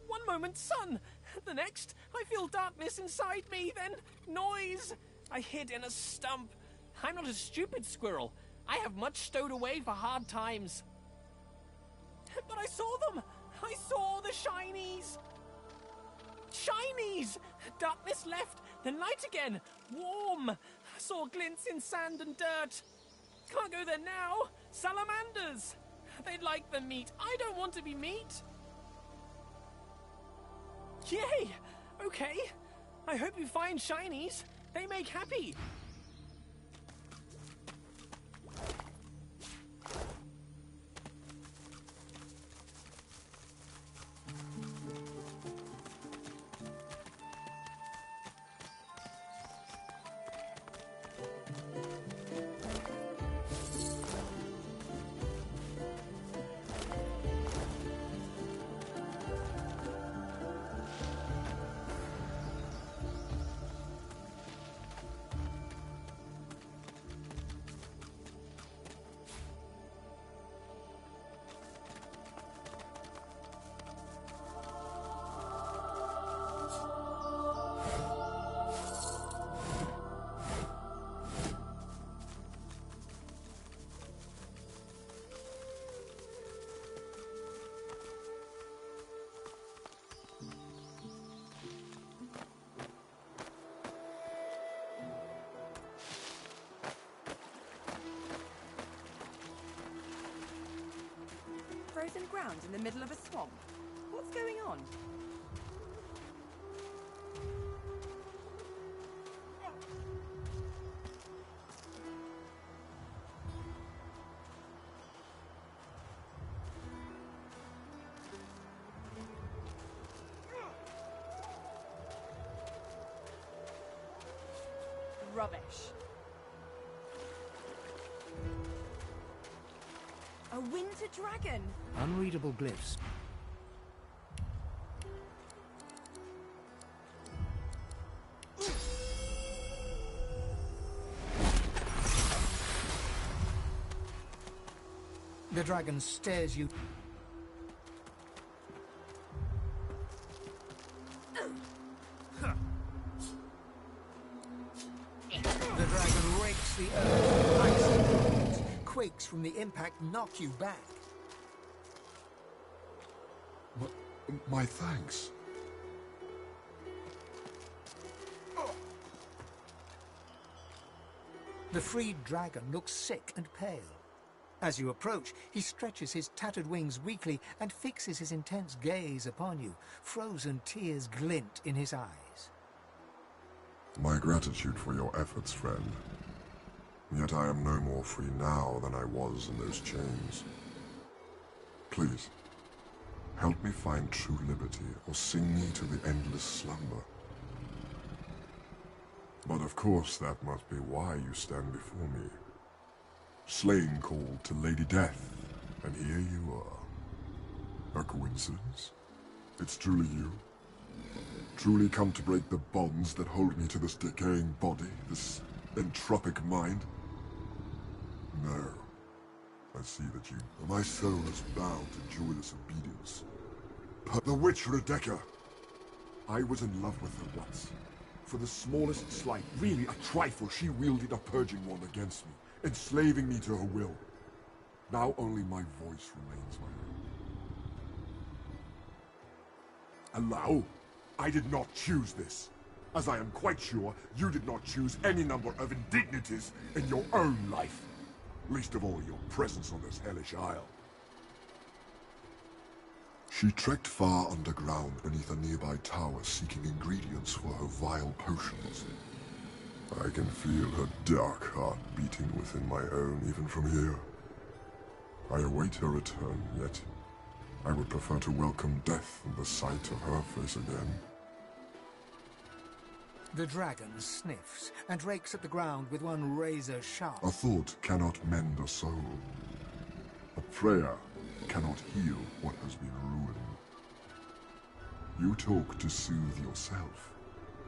One moment, sun. The next, I feel darkness inside me, then noise. I hid in a stump. I'm not a stupid squirrel. I have much stowed away for hard times. But I saw them. I saw the shinies. Shinies! Darkness left, then light again. Warm. I saw glints in sand and dirt. Can't go there now. Salamanders. They'd like the meat. I don't want to be meat. Yay! Okay. I hope you find shinies. They make happy. Frozen ground in the middle of a swamp. What's going on? Rubbish. A winter dragon! Unreadable glyphs. The dragon stares you. The dragon rakes the earth, icy quakes from the impact, knock you back. My thanks. The freed dragon looks sick and pale. As you approach, he stretches his tattered wings weakly and fixes his intense gaze upon you. Frozen tears glint in his eyes. My gratitude for your efforts, friend. Yet I am no more free now than I was in those chains. Please, help me find true liberty, or sing me to the endless slumber. But of course that must be why you stand before me. Slain called to Lady Death, and here you are. A coincidence? It's truly you? Truly come to break the bonds that hold me to this decaying body, this entropic mind? No. I see that my soul is bound to joyless obedience. But the witch Rebecca! I was in love with her once. For the smallest slight, really a trifle, she wielded a purging wand against me, enslaving me to her will. Now only my voice remains my own. Allow? I did not choose this. As I am quite sure, you did not choose any number of indignities in your own life. Least of all your presence on this hellish isle. She trekked far underground beneath a nearby tower seeking ingredients for her vile potions. I can feel her dark heart beating within my own even from here. I await her return, yet I would prefer to welcome death in the sight of her face again. The dragon sniffs and rakes at the ground with one razor sharp. A thought cannot mend a soul. A prayer cannot heal what has been ruined. You talk to soothe yourself,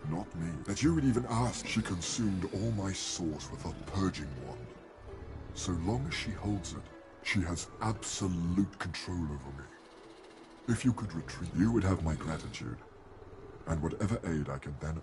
not me. That you would even ask. She consumed all my source with her purging wand. So long as she holds it, She has absolute control over me. If you could retreat, you would have my gratitude. And whatever aid I can then...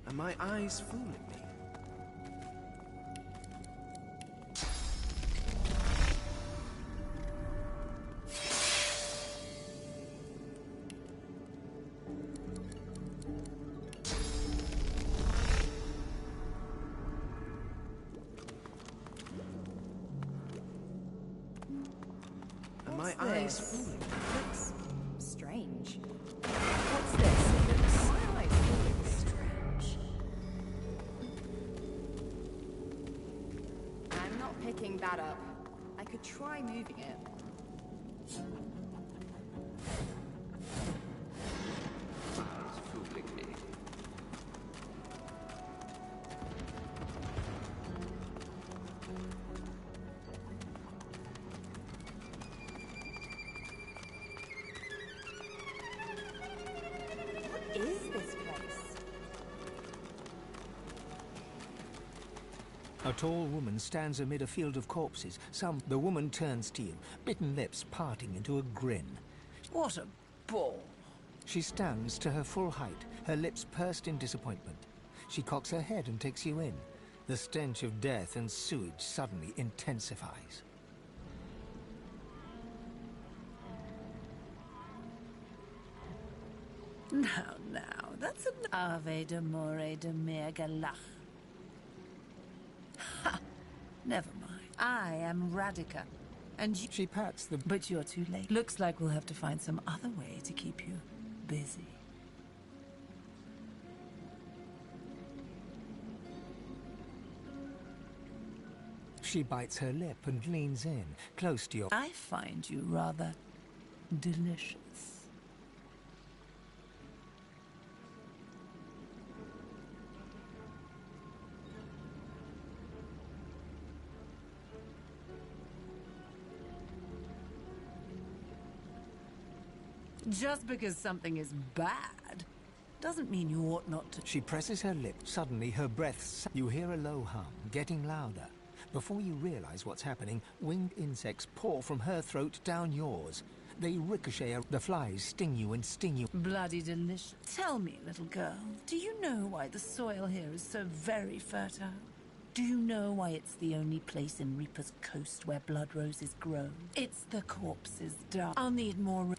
Are my eyes fooling me? Are my eyes fooling me? Looks strange. What's this? My eyes look strange. I'm not picking that up. I could try moving it. Eyes fooling me. What is this place? A tall woman stands amid a field of corpses. The woman turns to you, bitten lips parting into a grin. What a ball. She stands to her full height, her lips pursed in disappointment. She cocks her head and takes you in. The stench of death and sewage suddenly intensifies. Now, that's an Ave de More de Mergalach. Ha! Never mind. I am Radica, and you... She pats the... But you're too late. Looks like we'll have to find some other way to keep you busy. She bites her lip and leans in, close to your... I find you rather delicious. Just because something is bad doesn't mean you ought not to... She presses her lips. Suddenly, her breath... You hear a low hum, getting louder. Before you realize what's happening, winged insects pour from her throat down yours. They ricochet. The flies sting you and sting you. Bloody delicious. Tell me, little girl, do you know why the soil here is so very fertile? Do you know why it's the only place in Reaper's Coast where blood roses grow? It's the corpse's dark. I'll need more...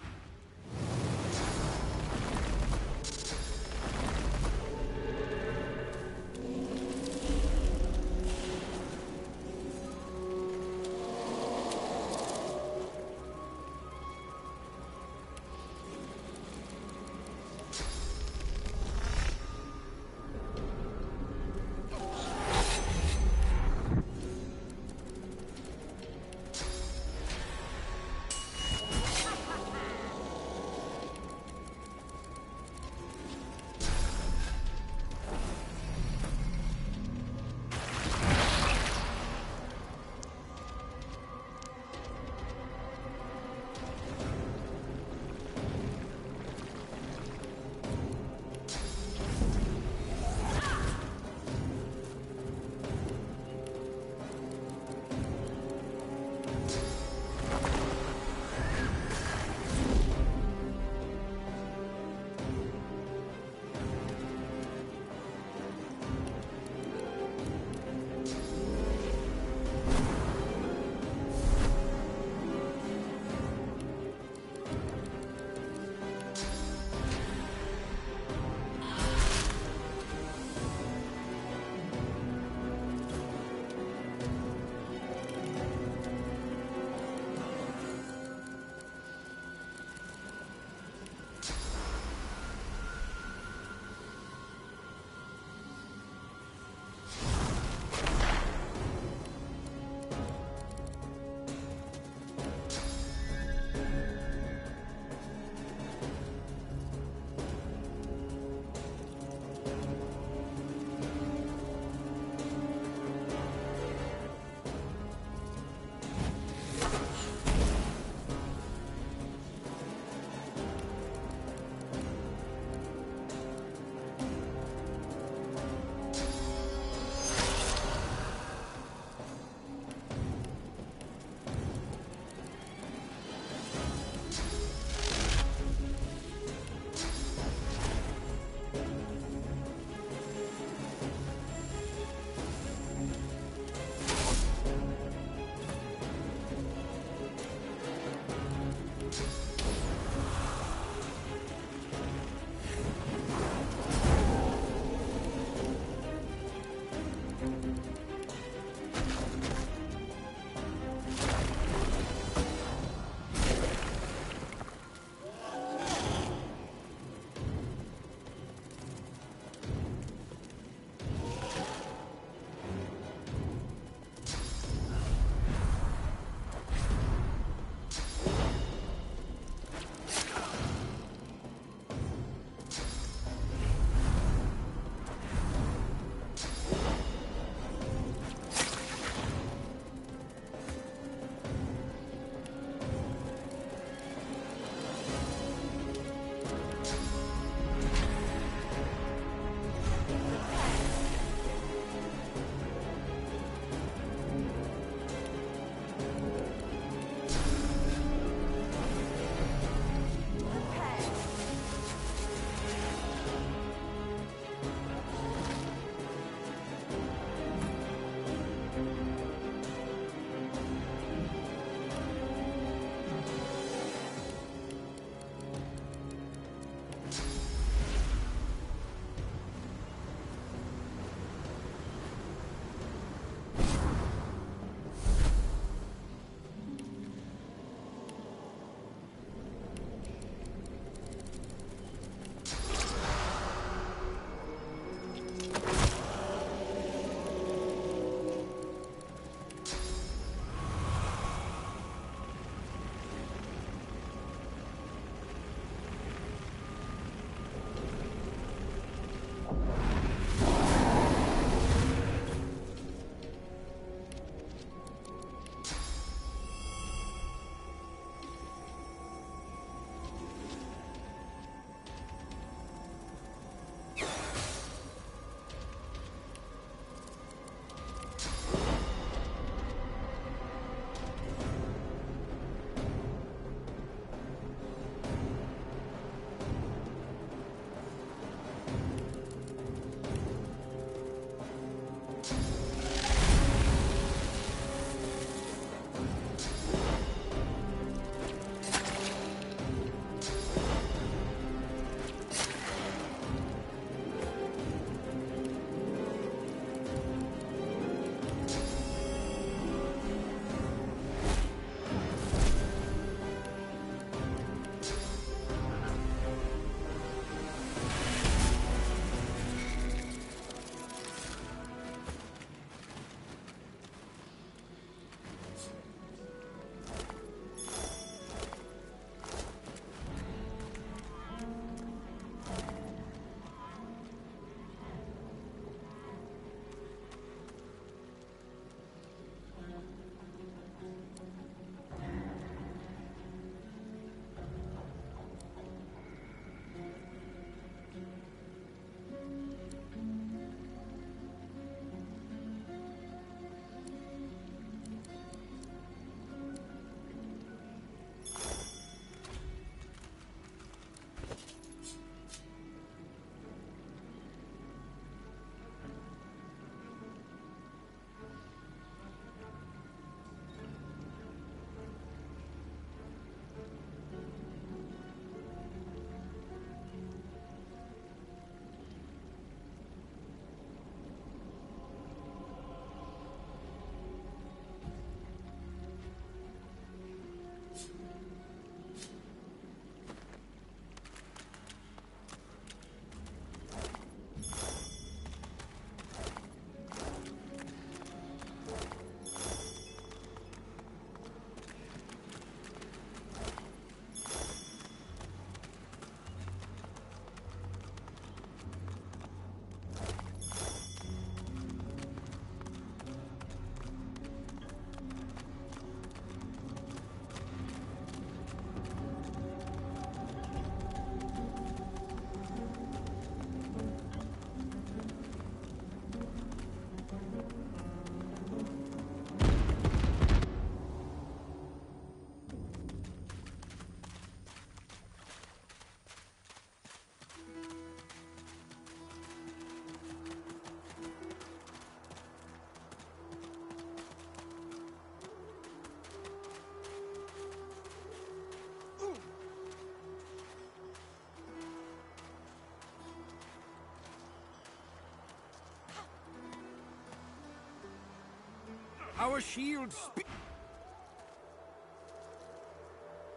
Our shield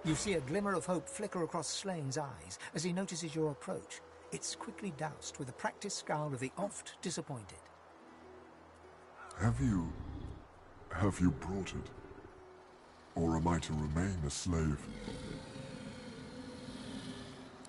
You see a glimmer of hope flicker across Slane's eyes as he notices your approach. It's quickly doused with a practiced scowl of the oft disappointed. Have you brought it? Or am I to remain a slave?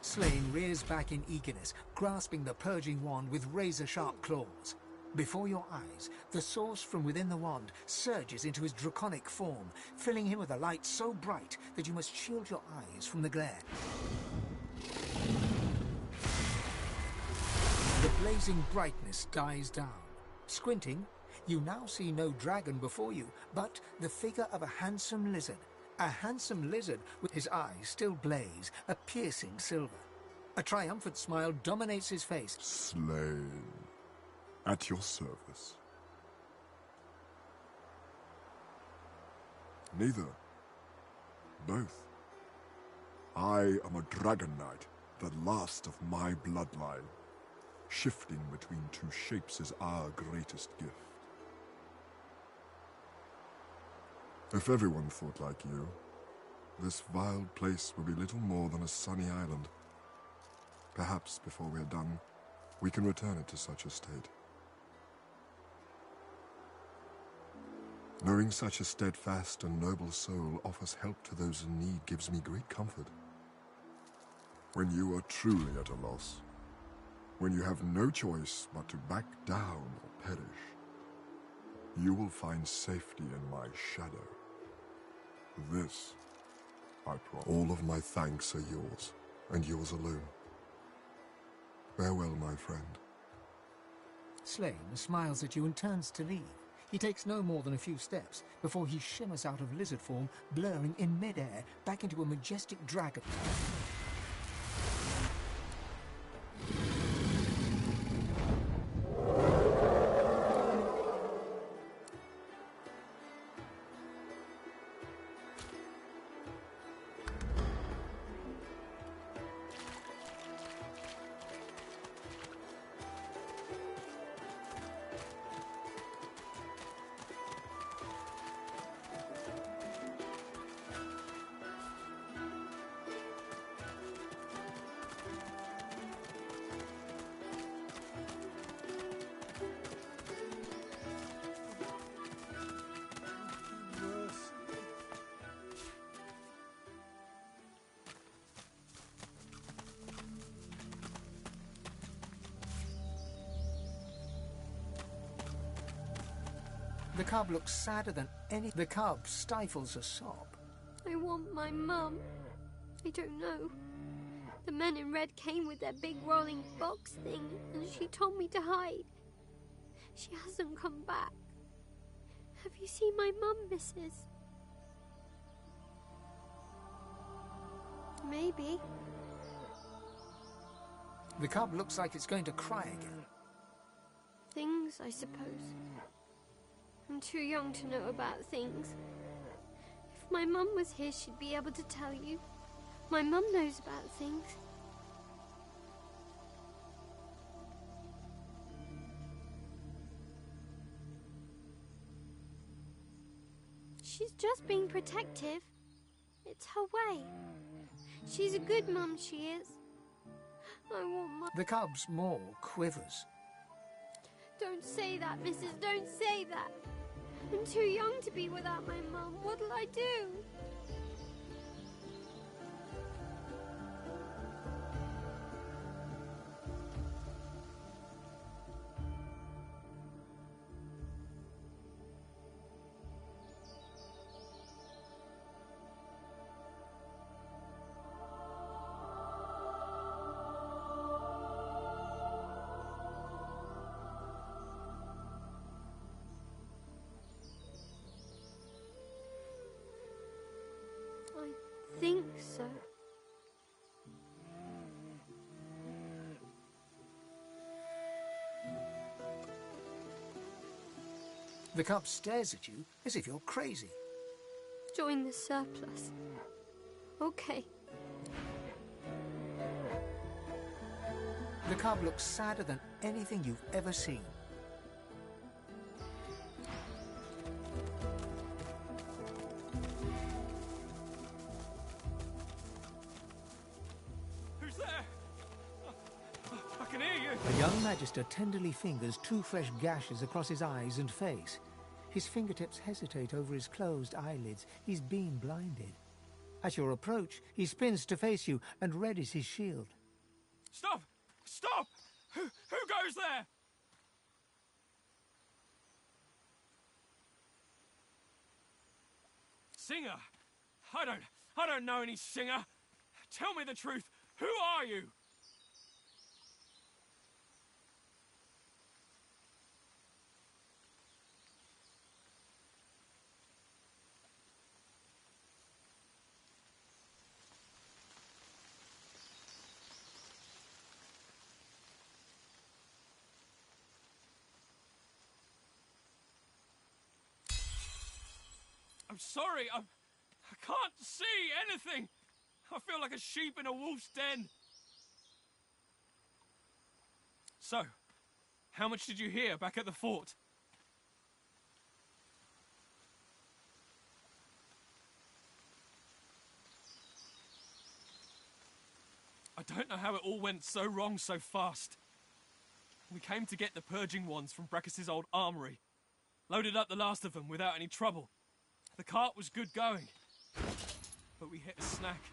Slane rears back in eagerness, grasping the purging wand with razor-sharp claws. Before your eyes, the source from within the wand surges into his draconic form, filling him with a light so bright that you must shield your eyes from the glare. The blazing brightness dies down. Squinting, you now see no dragon before you, but the figure of a handsome lizard. A handsome lizard with his eyes still blaze, a piercing silver. A triumphant smile dominates his face. Slane, at your service. Neither. Both. I am a dragon knight, the last of my bloodline. Shifting between two shapes is our greatest gift. If everyone thought like you, this vile place would be little more than a sunny island. Perhaps before we're done, we can return it to such a state. Knowing such a steadfast and noble soul offers help to those in need gives me great comfort. When you are truly at a loss, when you have no choice but to back down or perish, you will find safety in my shadow. This, I promise. All of my thanks are yours, and yours alone. Farewell, my friend. Slane smiles at you and turns to leave. He takes no more than a few steps before he shimmers out of lizard form, blurring in midair back into a majestic dragon. The cub looks sadder than any. The cub stifles a sob. I want my mum. I don't know. The men in red came with their big rolling box thing, and she told me to hide. She hasn't come back. Have you seen my mum, Mrs.? Maybe. The cub looks like it's going to cry again. Things, I suppose. I'm too young to know about things. If my mum was here, she'd be able to tell you. My mum knows about things. She's just being protective. It's her way. She's a good mum, she is. I want my... The cub's maw quivers. Don't say that, Mrs. Don't say that. I'm too young to be without my mum. What'll I do? I think so. The cub stares at you as if you're crazy. Join the surplus. Okay. The cub looks sadder than anything you've ever seen. A young magister tenderly fingers 2 fresh gashes across his eyes and face. His fingertips hesitate over his closed eyelids. He's been blinded. At your approach, he spins to face you and readies his shield. Stop! Stop! Who goes there? Singer? I don't know any singer. Tell me the truth. Who are you? I'm sorry, I can't see anything. I feel like a sheep in a wolf's den. So, how much did you hear back at the fort? I don't know how it all went so wrong so fast. We came to get the purging wands from Breckus's old armory. Loaded up the last of them without any trouble. The cart was good going. But we hit a snack.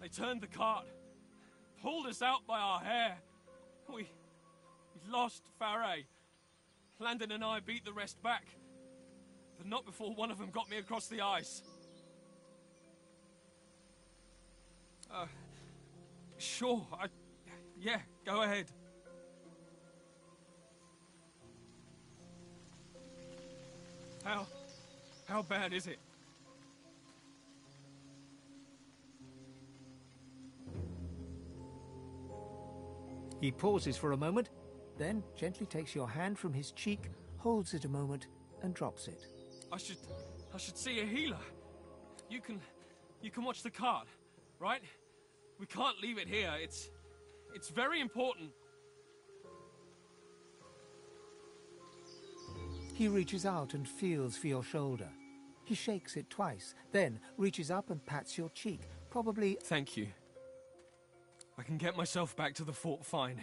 They turned the cart. Pulled us out by our hair. We lost Faray. Landon and I beat the rest back. But not before one of them got me across the ice. Sure, yeah, go ahead. How bad is it? He pauses for a moment, then gently takes your hand from his cheek, holds it a moment, and drops it. I should see a healer. You can watch the cart, right? We can't leave it here. It's very important. He reaches out and feels for your shoulder. He shakes it twice, then reaches up and pats your cheek, probably... Thank you. I can get myself back to the fort fine.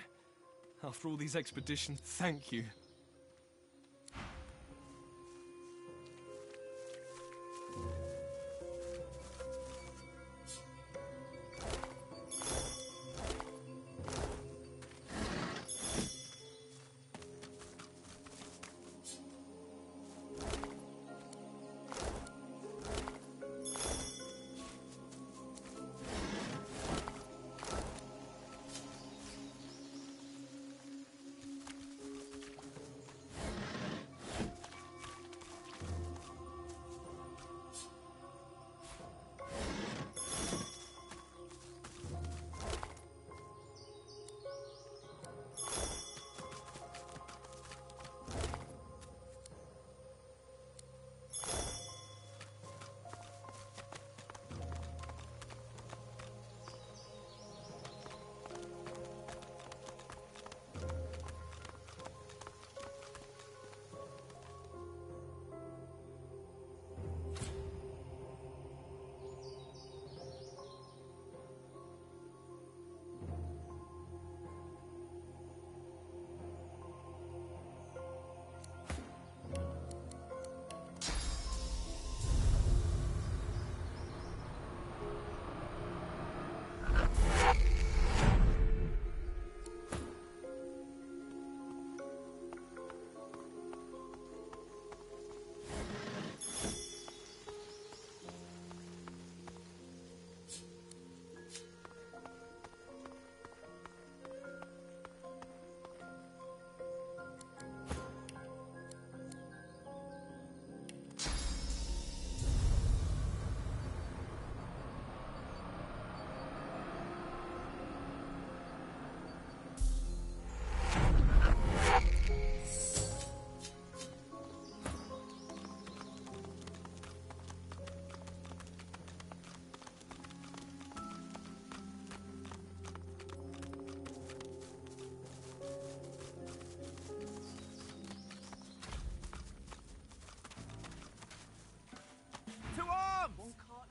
After all these expeditions, thank you.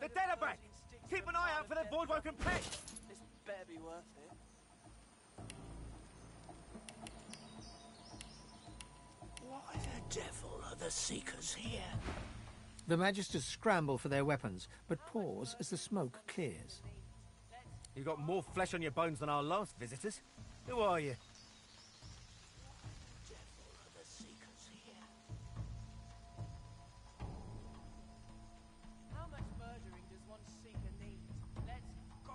The dead are back! Keep an eye out for their void-woken pets! This better be worth the Seekers here. The Magisters scramble for their weapons, but pause as the smoke clears. You got more flesh on your bones than our last visitors. Who are you? How much murdering does one seeker need? Let's go!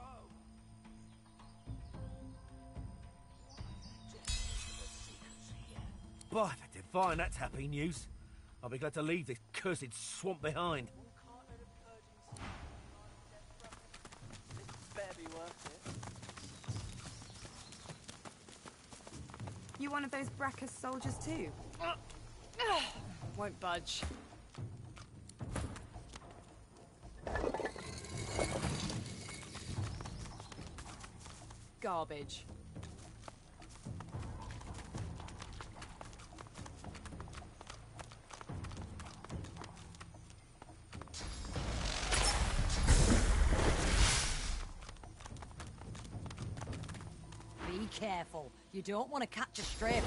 By the divine, that's happy news. I'll be glad to leave this cursed swamp behind. Better be worth it. You one of those Brackus soldiers too? Won't budge. Garbage. Be careful. You don't want to catch a stray.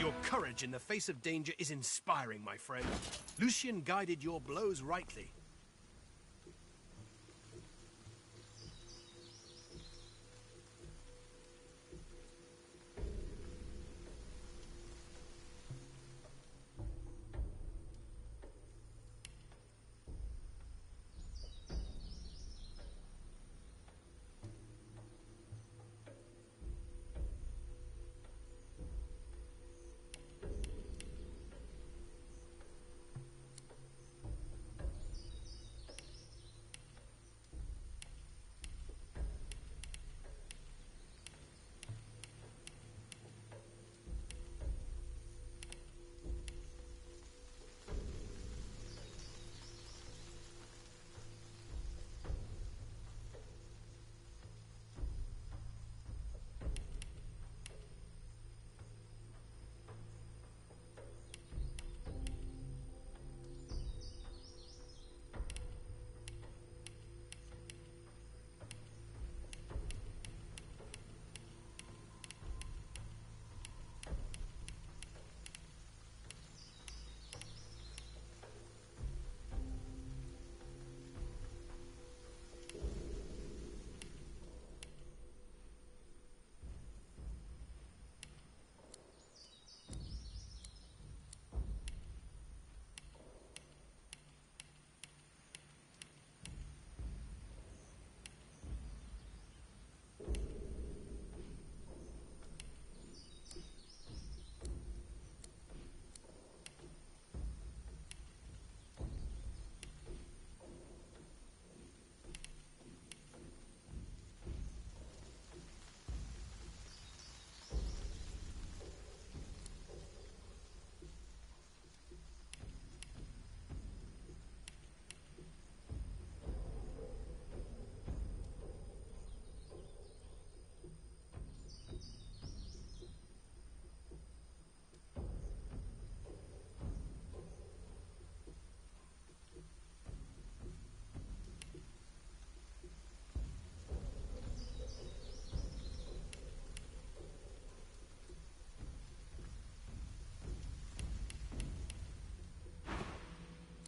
Your courage in the face of danger is inspiring, my friend. Lucian guided your blows rightly.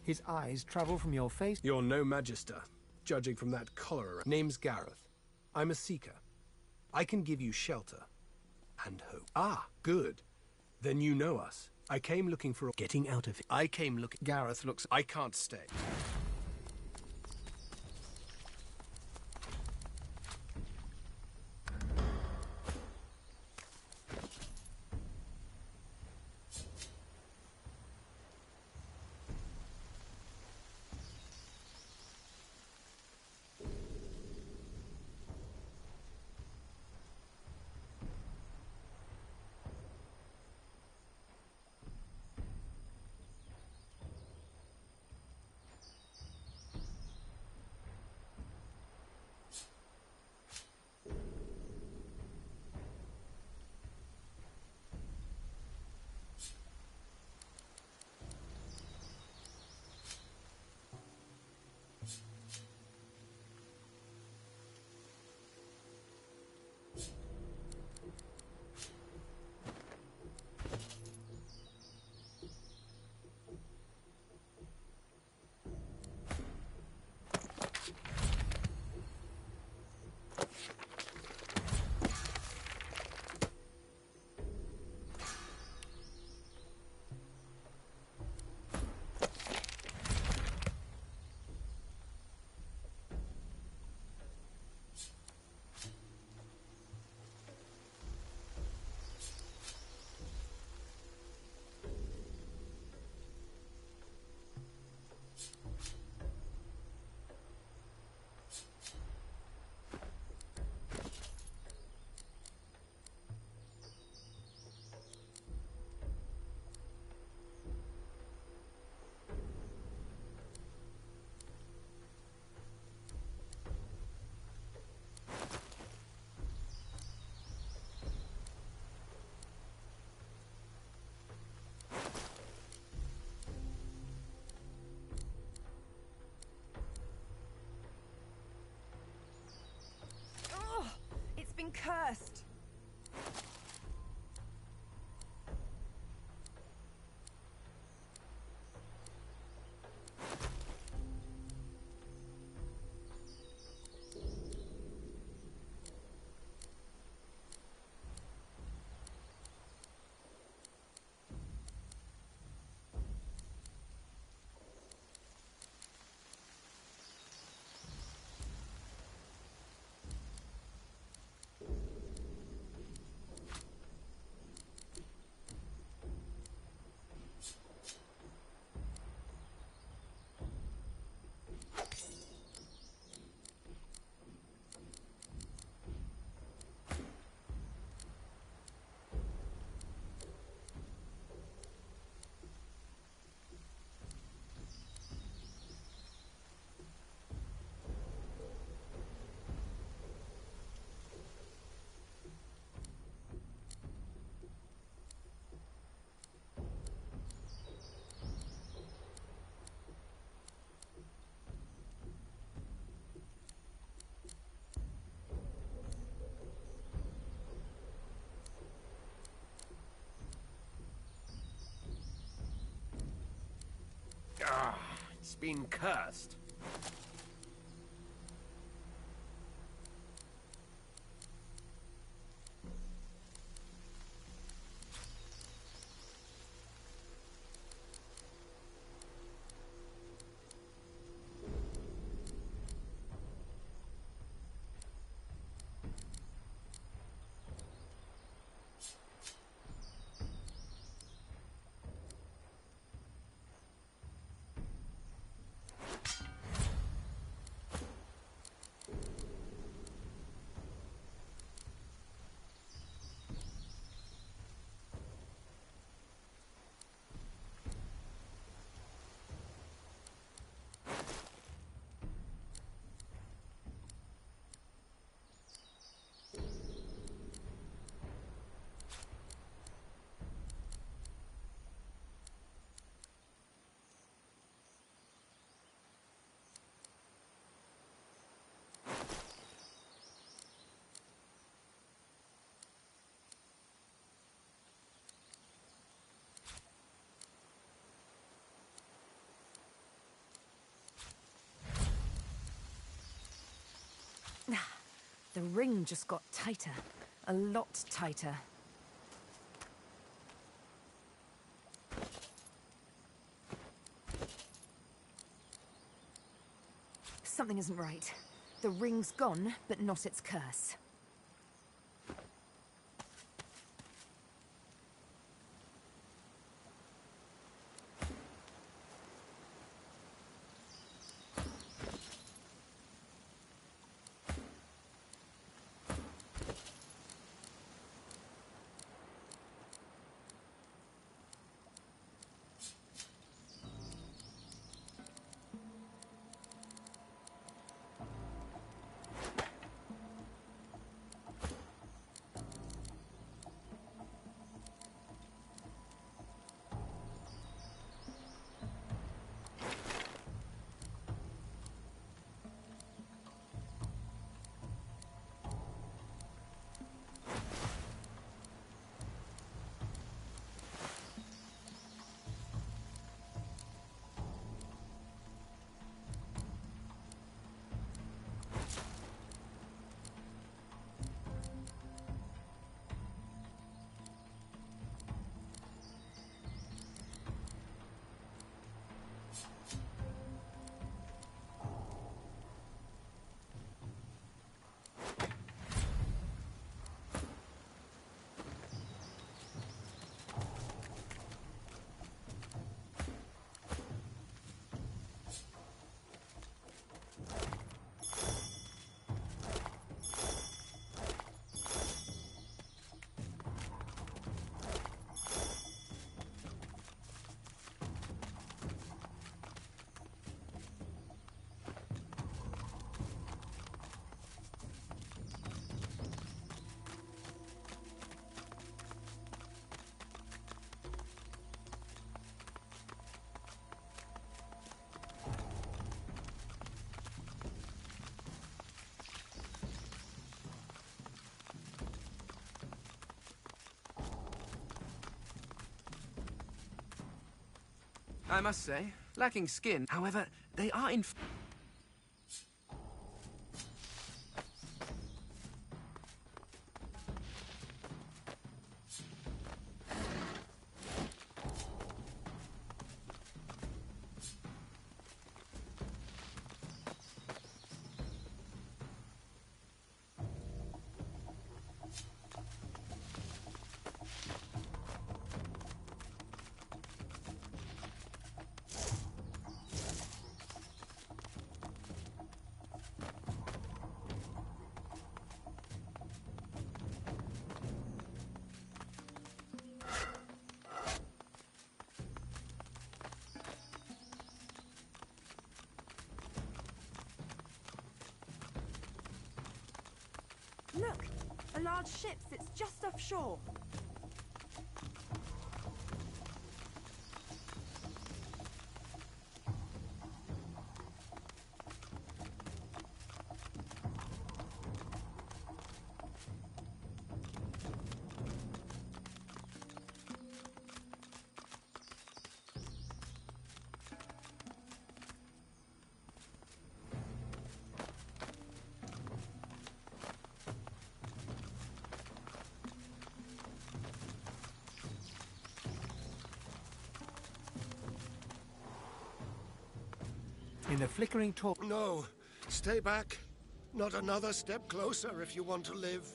His eyes travel from your face. You're no magister, judging from that collar. Name's Gareth. I'm a seeker. I can give you shelter and hope. Ah, good. Then you know us. I came looking for getting out of here. I came looking. Gareth looks. I can't stay. Been cursed. been cursed. The ring just got tighter. A lot tighter. Something isn't right. The ring's gone, but not its curse. I must say, lacking skin. However, they are in... Look! A large ship sits just offshore. In the flickering torch... No, stay back. Not another step closer if you want to live.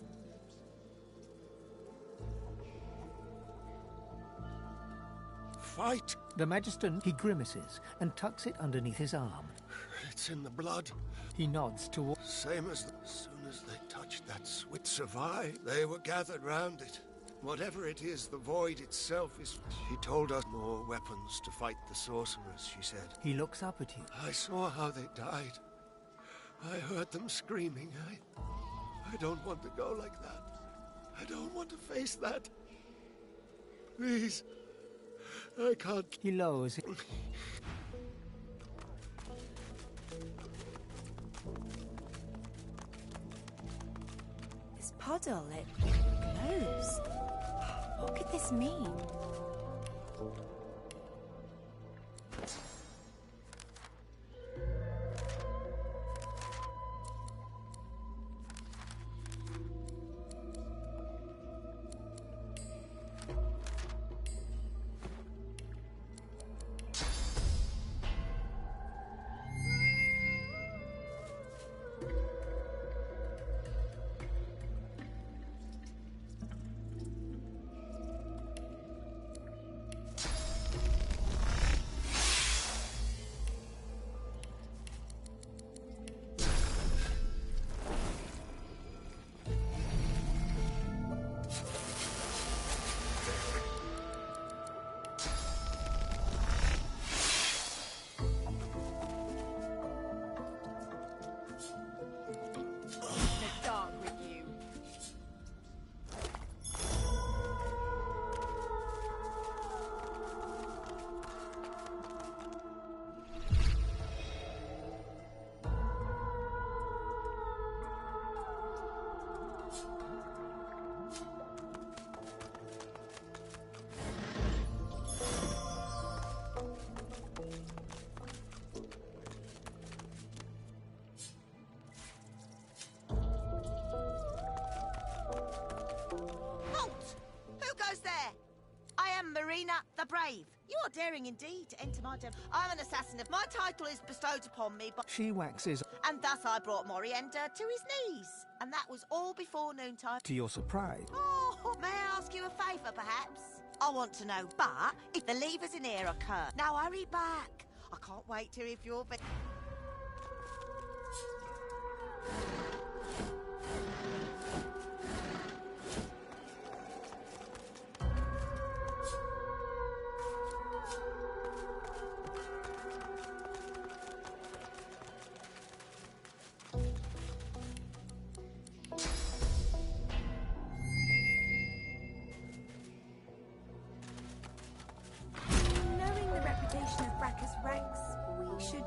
Fight! The Magister, he grimaces and tucks it underneath his arm. It's in the blood. He nods toward... Same as soon as they touched that switch survive, they were gathered round it. Whatever it is, the void itself is... She told us more weapons to fight the sorcerers, she said. He looks up at you. I saw how they died. I heard them screaming. I don't want to go like that. I don't want to face that. Please. I can't... He lowers it. This puddle, it glows. What could this mean? The brave. You are daring indeed to enter my den. I'm an assassin. My title is bestowed upon me, but... She waxes... And thus I brought Moriender to his knees. And that was all before noontime. To your surprise. Oh, may I ask you a favour, perhaps? I want to know, but if the levers in here are cursed. Now hurry back. I can't wait to hear if you're...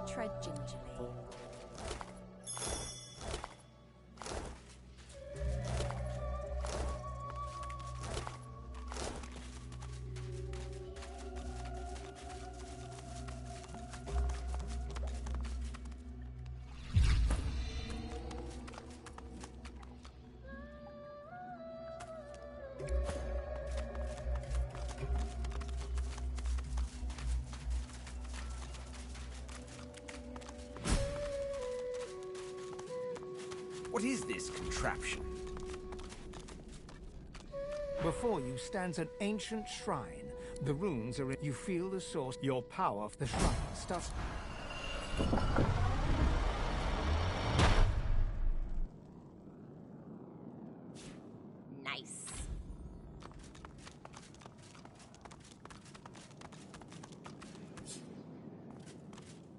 Tread gingerly. What is this contraption? Before you stands an ancient shrine. The runes are in... You feel the source. Your power of the shrine starts... Nice.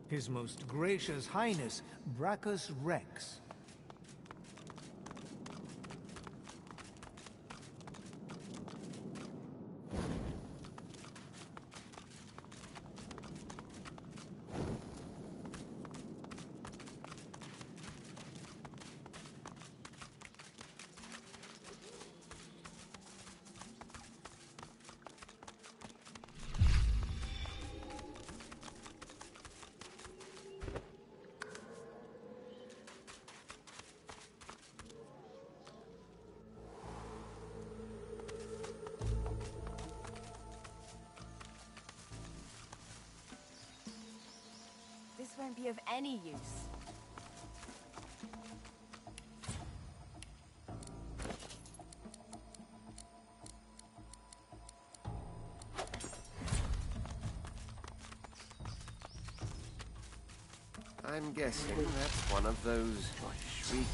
His Most Gracious Highness, Brachus Rex. won't be of any use. I'm guessing that's one of those shriekers.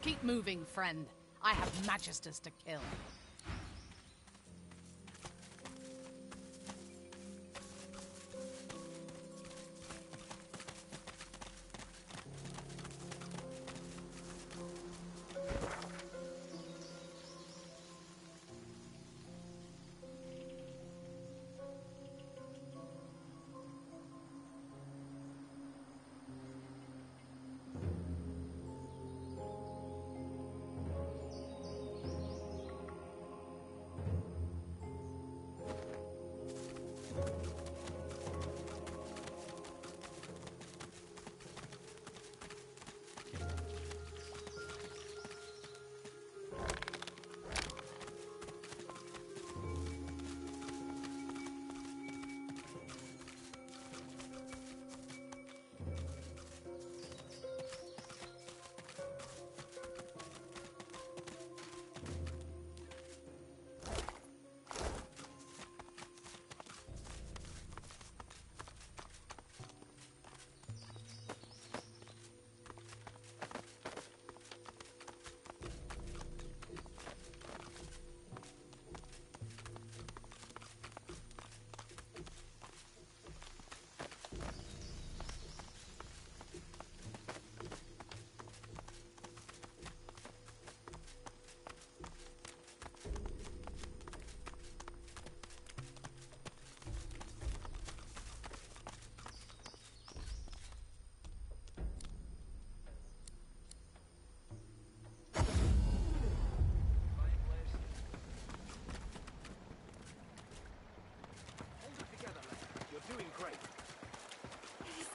Keep moving, friend. I have magisters to kill.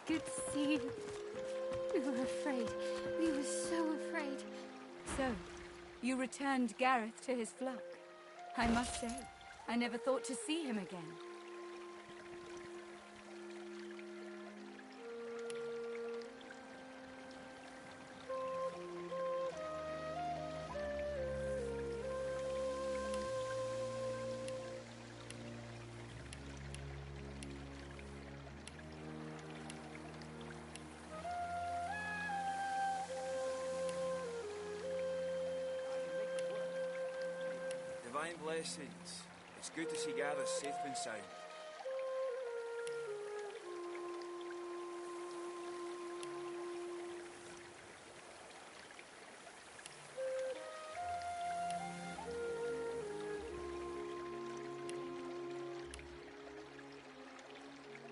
Good to see you. We were afraid. We were so afraid. So, you returned Gareth to his flock. I must say, I never thought to see him again. Divine blessings. It's good to see Gareth safe and sound.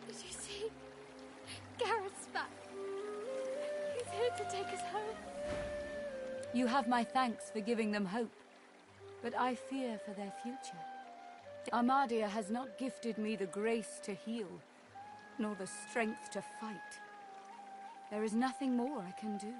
Did you see? Gareth's back. He's here to take us home. You have my thanks for giving them hope. but I fear for their future. Armadia has not gifted me the grace to heal, nor the strength to fight. There is nothing more I can do.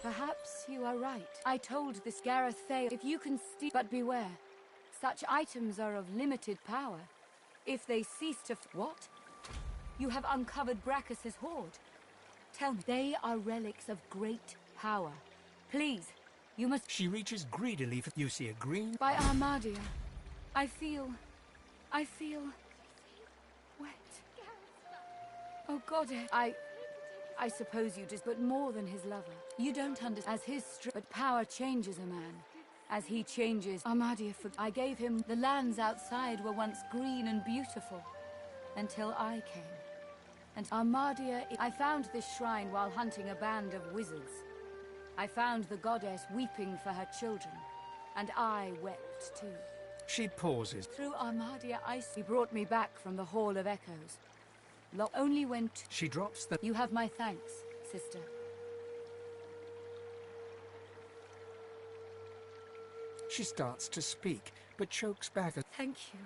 Perhaps you are right. I told this Gareth Fay, if you can steal... But beware. Such items are of limited power. If they cease to... What? You have uncovered Brachus's hoard. Tell me, they are relics of great power. Please, you must... She reaches greedily for... You see a green... By Armadia, I feel... wet. Oh, Goddess, I suppose you just, but more than his lover. You don't understand. As his but power changes a man. As he changes, Armadia I gave him the lands outside were once green and beautiful. Until I came. And Armadia, I found this shrine while hunting a band of wizards. I found the goddess weeping for her children. And I wept too. She pauses. Through Armadia, he brought me back from the Hall of Echoes. Only went. She drops the... You have my thanks, sister. She starts to speak, but chokes back. Thank you.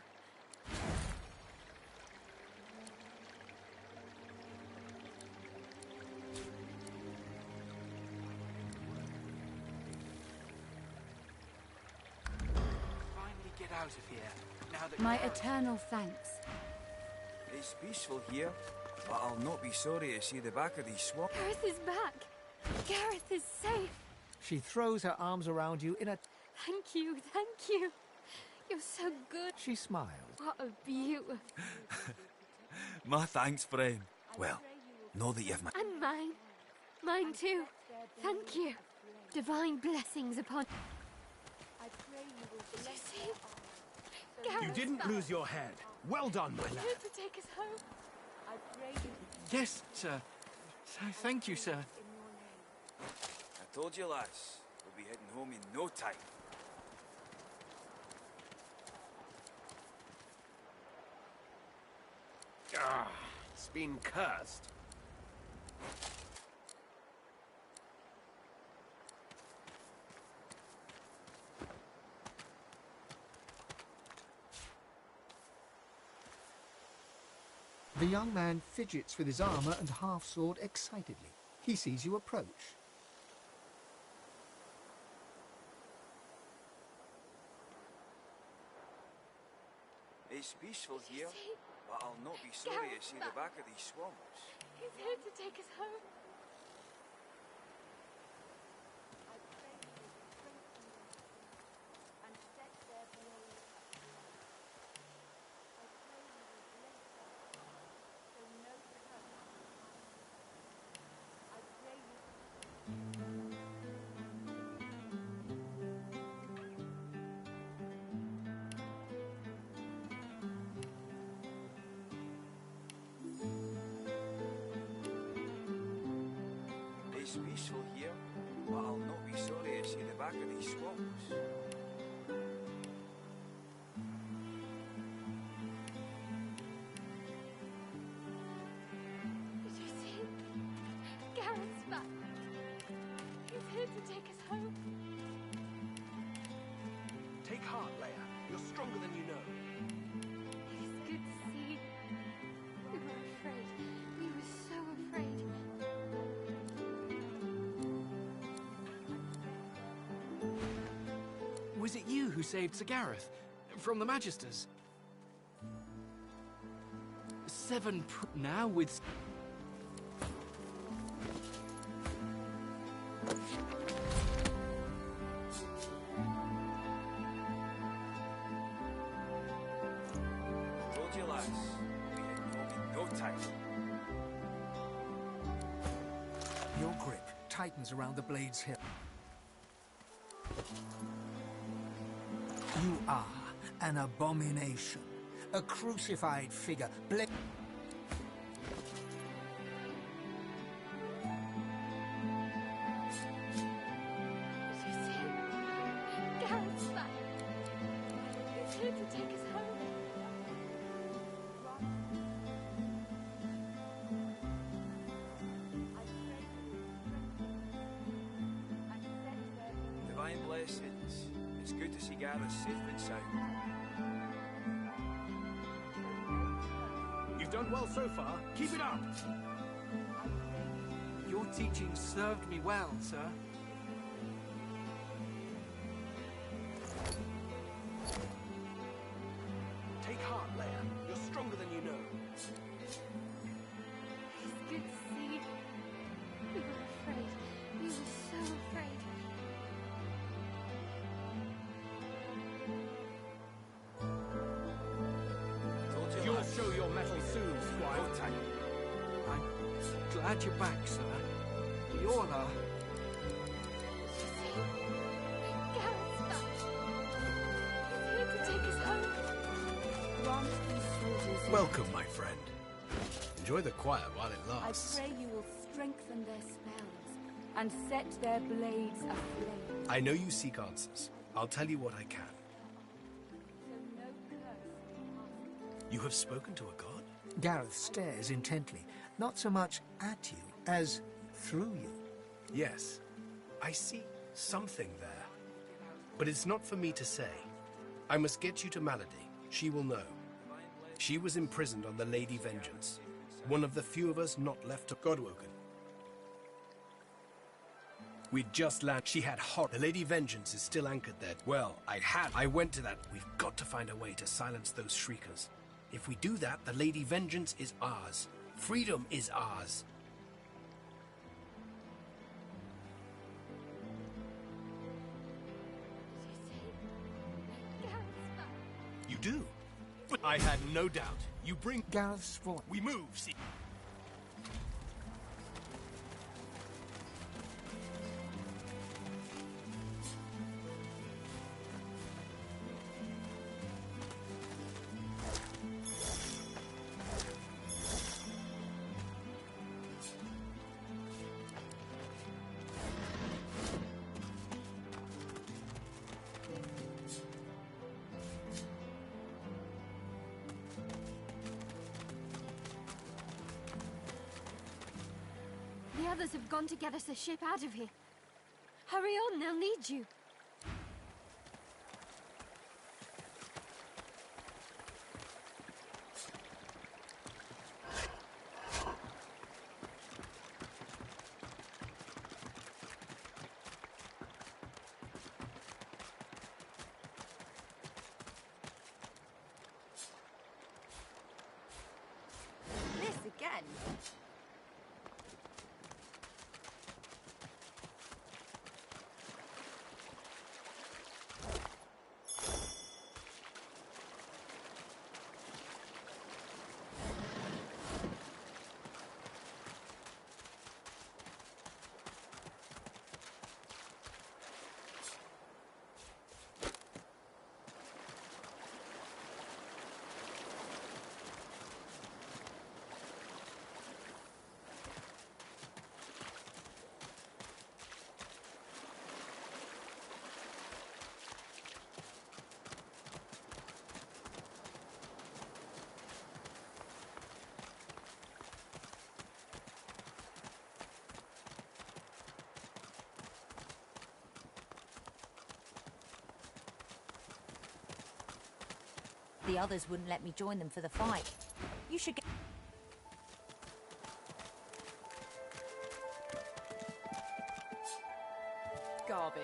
Finally get out of here, now that My eternal thanks. It's peaceful here, but I'll not be sorry to see the back of these swamps. Gareth is back. Gareth is safe. She throws her arms around you in a... Thank you, thank you. You're so good. She smiles. What a beaut. My thanks, friend. Well, know that you've my... And mine. Mine too. Thank you. Divine blessings upon... Did you see? Gareth You didn't lose your head. Well done, my He's lad. here to take us home. Yes, sir. Thank you, sir. I told you, lads. We'll be heading home in no time. Ah, it's been cursed. The young man fidgets with his armor and half-sword excitedly. He sees you approach. It's peaceful here, but I'll not be sorry to see the back of these swamps. He's here to take us home. It's peaceful here, but I'll not be sorry to see the back of these swamps. Did you see? Gareth's back. He's here to take us home. Take heart, Leia. You're stronger than you know. It is good to see you. We were afraid. We were so afraid. Was it you who saved Sir Gareth from the Magisters? Now with... Told you, lads. We'll be heading home in no time. Your grip tightens around the blade's hilt. You are an abomination, a crucified figure. Gareth's back. He's here to take us home. blessings. It's good to see Gareth safe and sound. You've done well so far. Keep it up! Your teaching served me well, sir. Take heart, Leia. You're stronger than you know. It's good to see you. We were afraid. We were so afraid. You'll show your mettle soon, Squire. I'm glad you're back, sir. Yola. Garrett's back. He's here to take us home. Grant these soldiers your Welcome, my friend. Enjoy the quiet while it I lasts. pray you will strengthen their spells and set their blades aflame. I know you seek answers. I'll tell you what I can. So no curse. You have spoken to a god? Gareth stares intently, not so much at you as through you. Yes. I see something there. But it's not for me to say. I must get you to Malady. She will know. She was imprisoned on the Lady Vengeance. One of the few of us not left to Godwoken. We'd just landed. She had horror. The Lady Vengeance is still anchored there. Well, I went to that. We've got to find a way to silence those shriekers. If we do that, the Lady Vengeance is ours. Freedom is ours. You do? But I had no doubt. You bring Gareth's voice. We move, see. The others have gone to get us a ship out of here. Hurry on, they'll need you. This again? The others wouldn't let me join them for the fight. You should get... Garbage.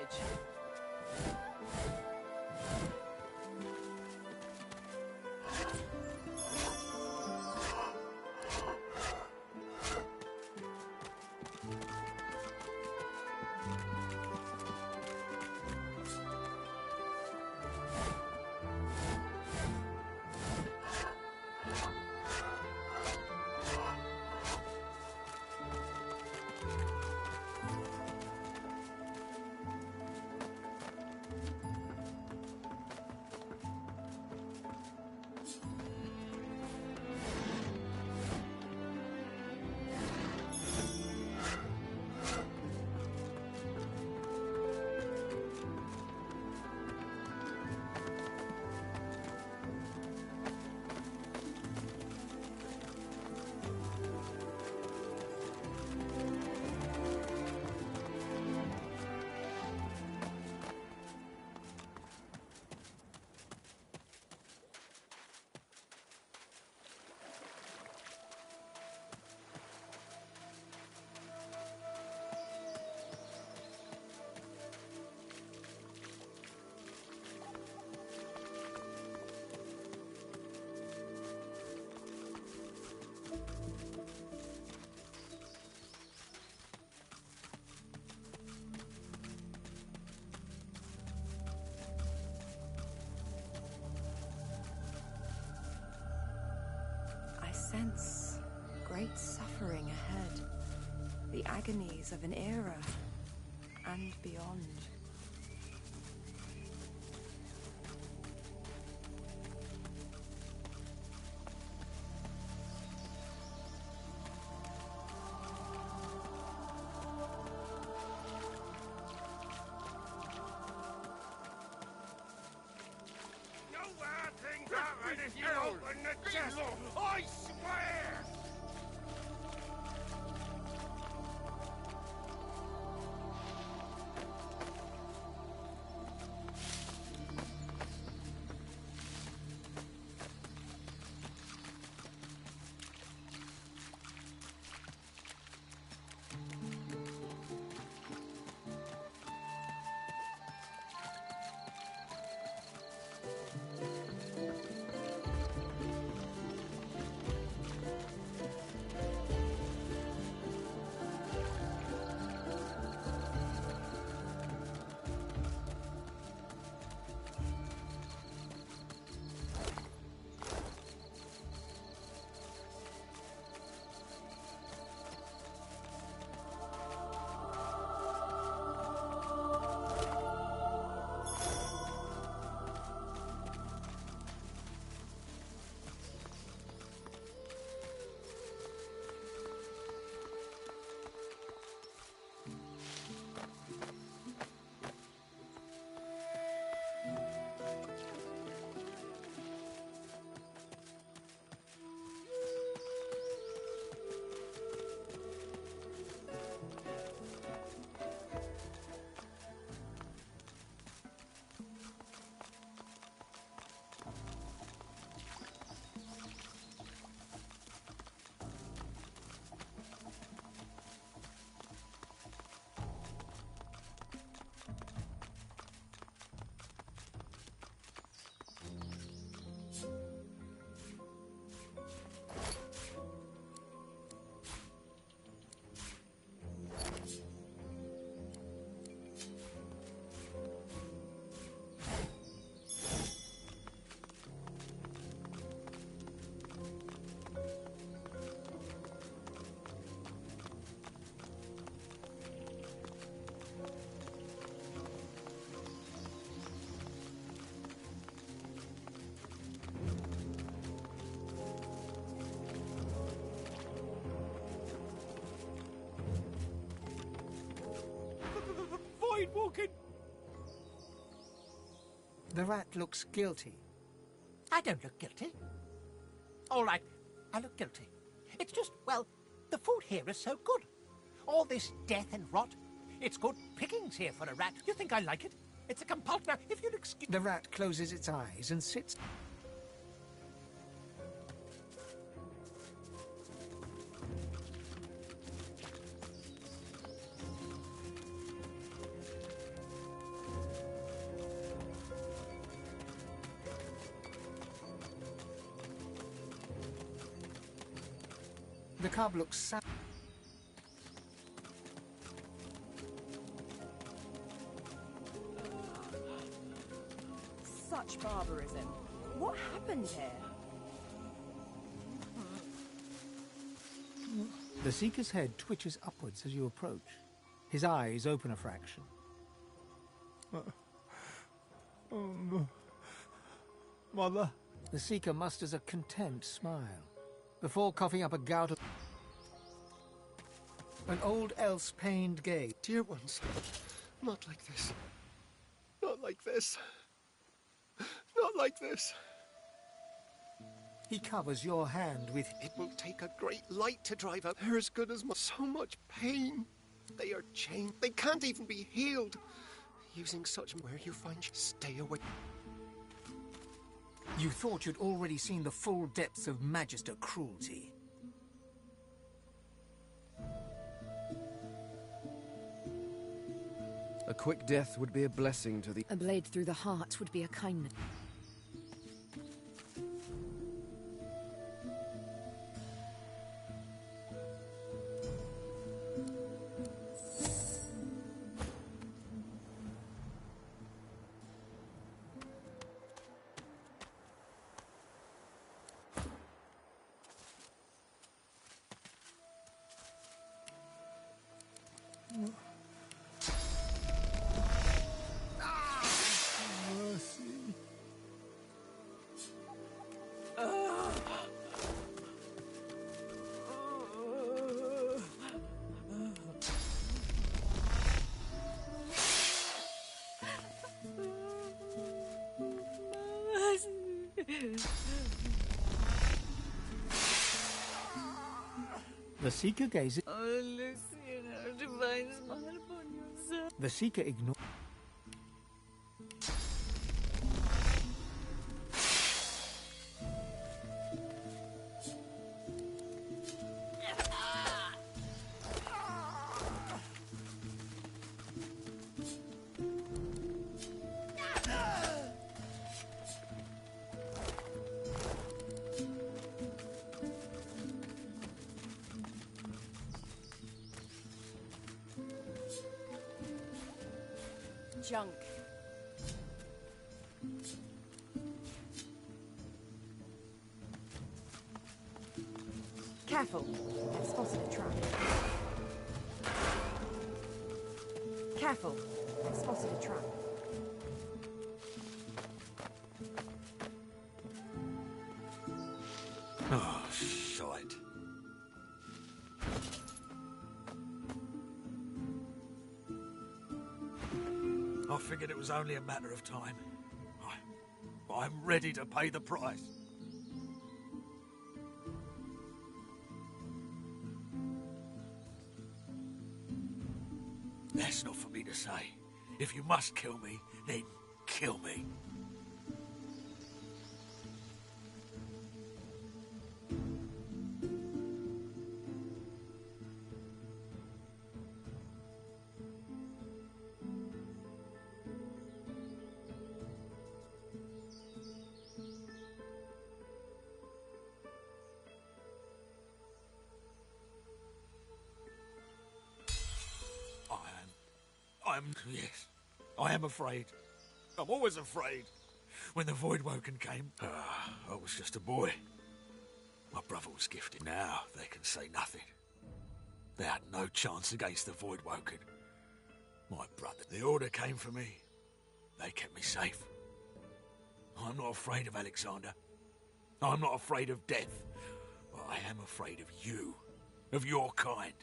sense great suffering ahead. The agonies of an era and beyond. If you open the chest, I swear! Walking. The rat looks guilty. I don't look guilty. All right, I look guilty. It's just, well, the food here is so good. All this death and rot. It's good pickings here for a rat. You think I like it? It's a compulsion. Now, if you'll excuse... The rat closes its eyes and sits... The cub looks sad. Such barbarism. What happened here? The Seeker's head twitches upwards as you approach. His eyes open a fraction. Mother. The Seeker musters a content smile before coughing up a gout of... An old elf's pained gaze. Dear ones, not like this. Not like this. Not like this. He covers your hand with... It will take a great light to drive out. They're as good as so much pain. They are chained. They can't even be healed. Using such... Where you find... Stay away. You thought you'd already seen the full depths of Magister cruelty. A quick death would be a blessing to the... A blade through the heart would be a kindness. Mercy. The Seeker gazes. Oh, Lucian, our divine smile upon yourself. The Seeker ignores. Junk. Careful. I've spotted a trap. Careful. I've spotted a trap. Oh, shite. I figured it was only a matter of time. I'm ready to pay the price. That's not for me to say. If you must kill me, then kill me. Yes, I am afraid. I'm always afraid. When the Voidwoken came, I was just a boy. My brother was gifted. Now they can say nothing. They had no chance against the Voidwoken. My brother, the Order came for me. They kept me safe. I'm not afraid of Alexander. I'm not afraid of death. But I am afraid of you, of your kind.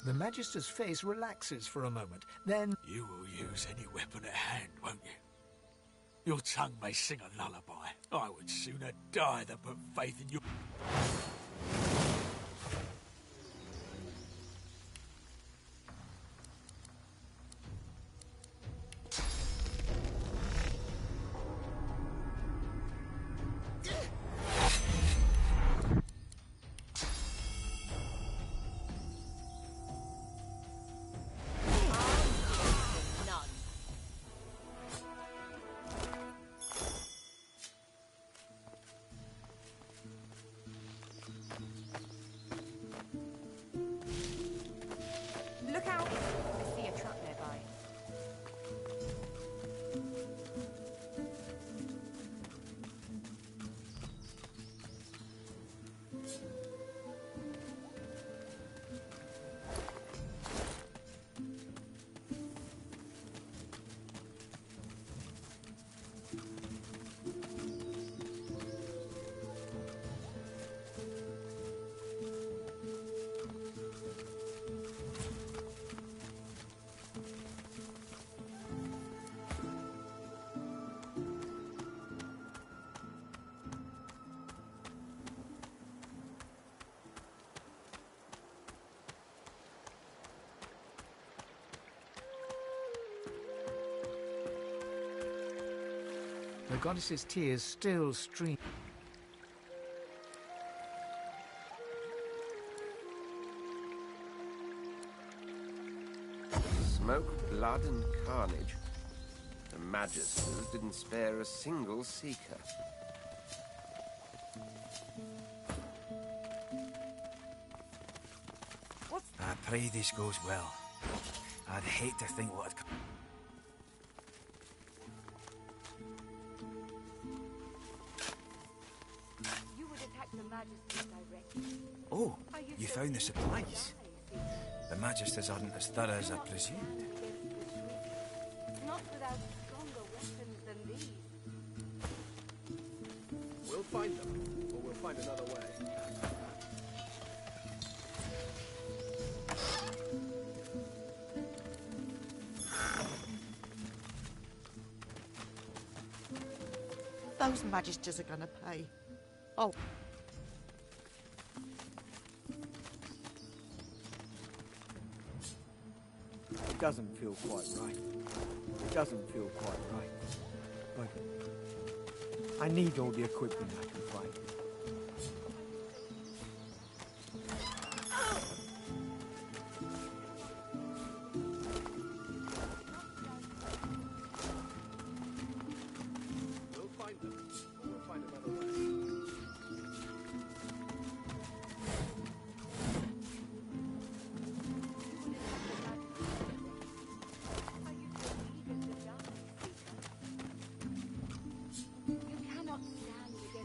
The Magister's face relaxes for a moment, then... You will use any weapon at hand, won't you? Your tongue may sing a lullaby. I would sooner die than put faith in you. Look out! I see a trap nearby. The goddess's tears still stream. Smoke, blood, and carnage. The Magisters didn't spare a single seeker. I pray this goes well. I'd hate to think what had come. You would attack the Magister directly. Oh, you found the supplies. Magisters aren't as thorough as I presumed. Not without stronger weapons than these. We'll find them, or we'll find another way. Those Magisters are gonna pay. Oh. It doesn't feel quite right. It doesn't feel quite right. But I need all the equipment I can find. We'll find them, or we'll find another way.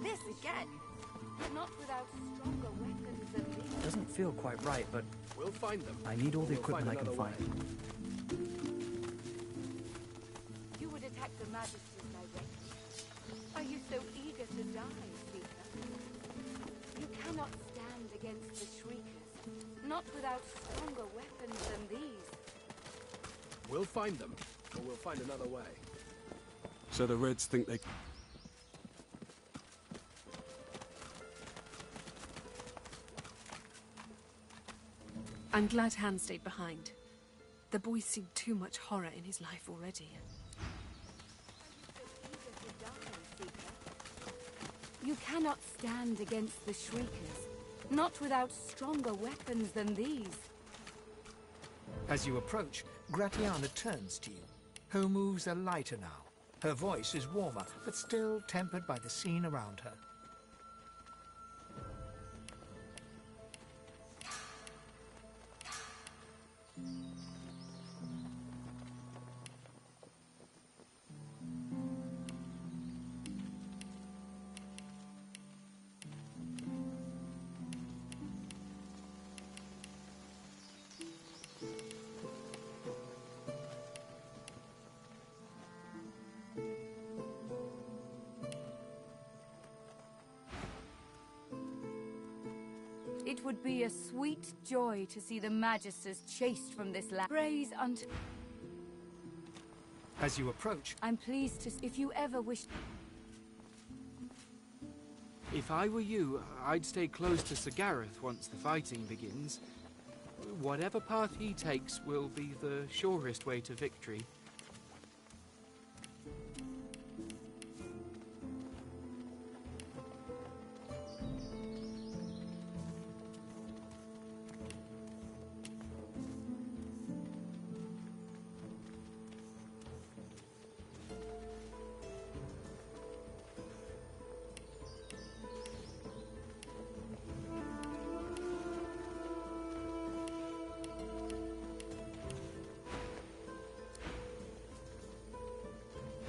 This again. Not without stronger weapons than these. Doesn't feel quite right, but We'll find them. I need all the We'll equipment I can another find. way. You would attack the Magisters directly. Are you so eager to die, Seeker? You cannot stand against the Shriekers. Not without stronger weapons than these. We'll find them, or we'll find another way. So the Reds think they... I'm glad Han stayed behind. The boy's seen too much horror in his life already. You cannot stand against the Shriekers. Not without stronger weapons than these. As you approach, Gratiana turns to you. Her moves are lighter now. Her voice is warmer, but still tempered by the scene around her. It would be a sweet joy to see the Magisters chased from this land. Praise unto... As you approach... I'm pleased to... If you ever wish... If I were you, I'd stay close to Sir Gareth once the fighting begins. Whatever path he takes will be the surest way to victory.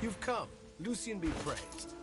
You've come. Lucian be praised.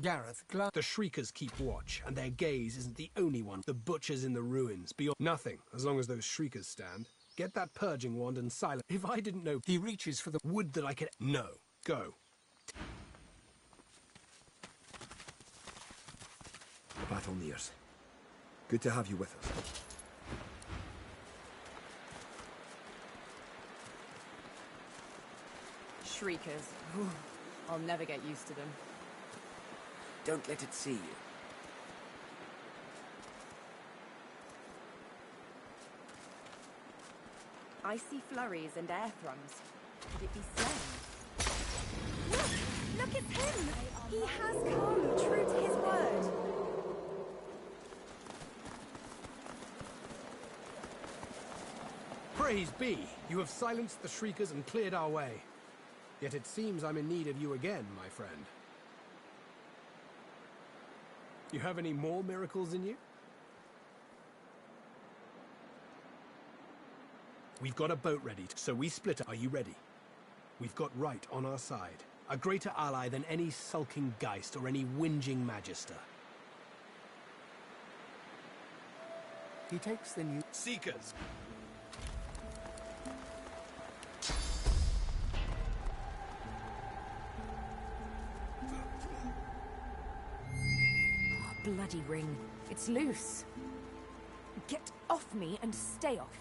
Gareth, the Shriekers keep watch, and their gaze isn't the only one. The butchers in the ruins, beyond nothing, as long as those Shriekers stand. Get that purging wand and silence. If I didn't know... He reaches for the... Would that I could... No. Go. The battle nears. Good to have you with us. Shriekers. Whew. I'll never get used to them. Don't let it see you. Icy flurries and air thrums. Could it be slain? Look, it's him! He has come, true to his word. Praise be! You have silenced the shriekers and cleared our way. Yet it seems I'm in need of you again, my friend. You have any more miracles in you? We've got a boat ready, so we split up. Are you ready? We've got right on our side. A greater ally than any sulking Geist or any whinging Magister. He takes the new... Seekers! Oh, bloody ring. It's loose. Get off me and stay off.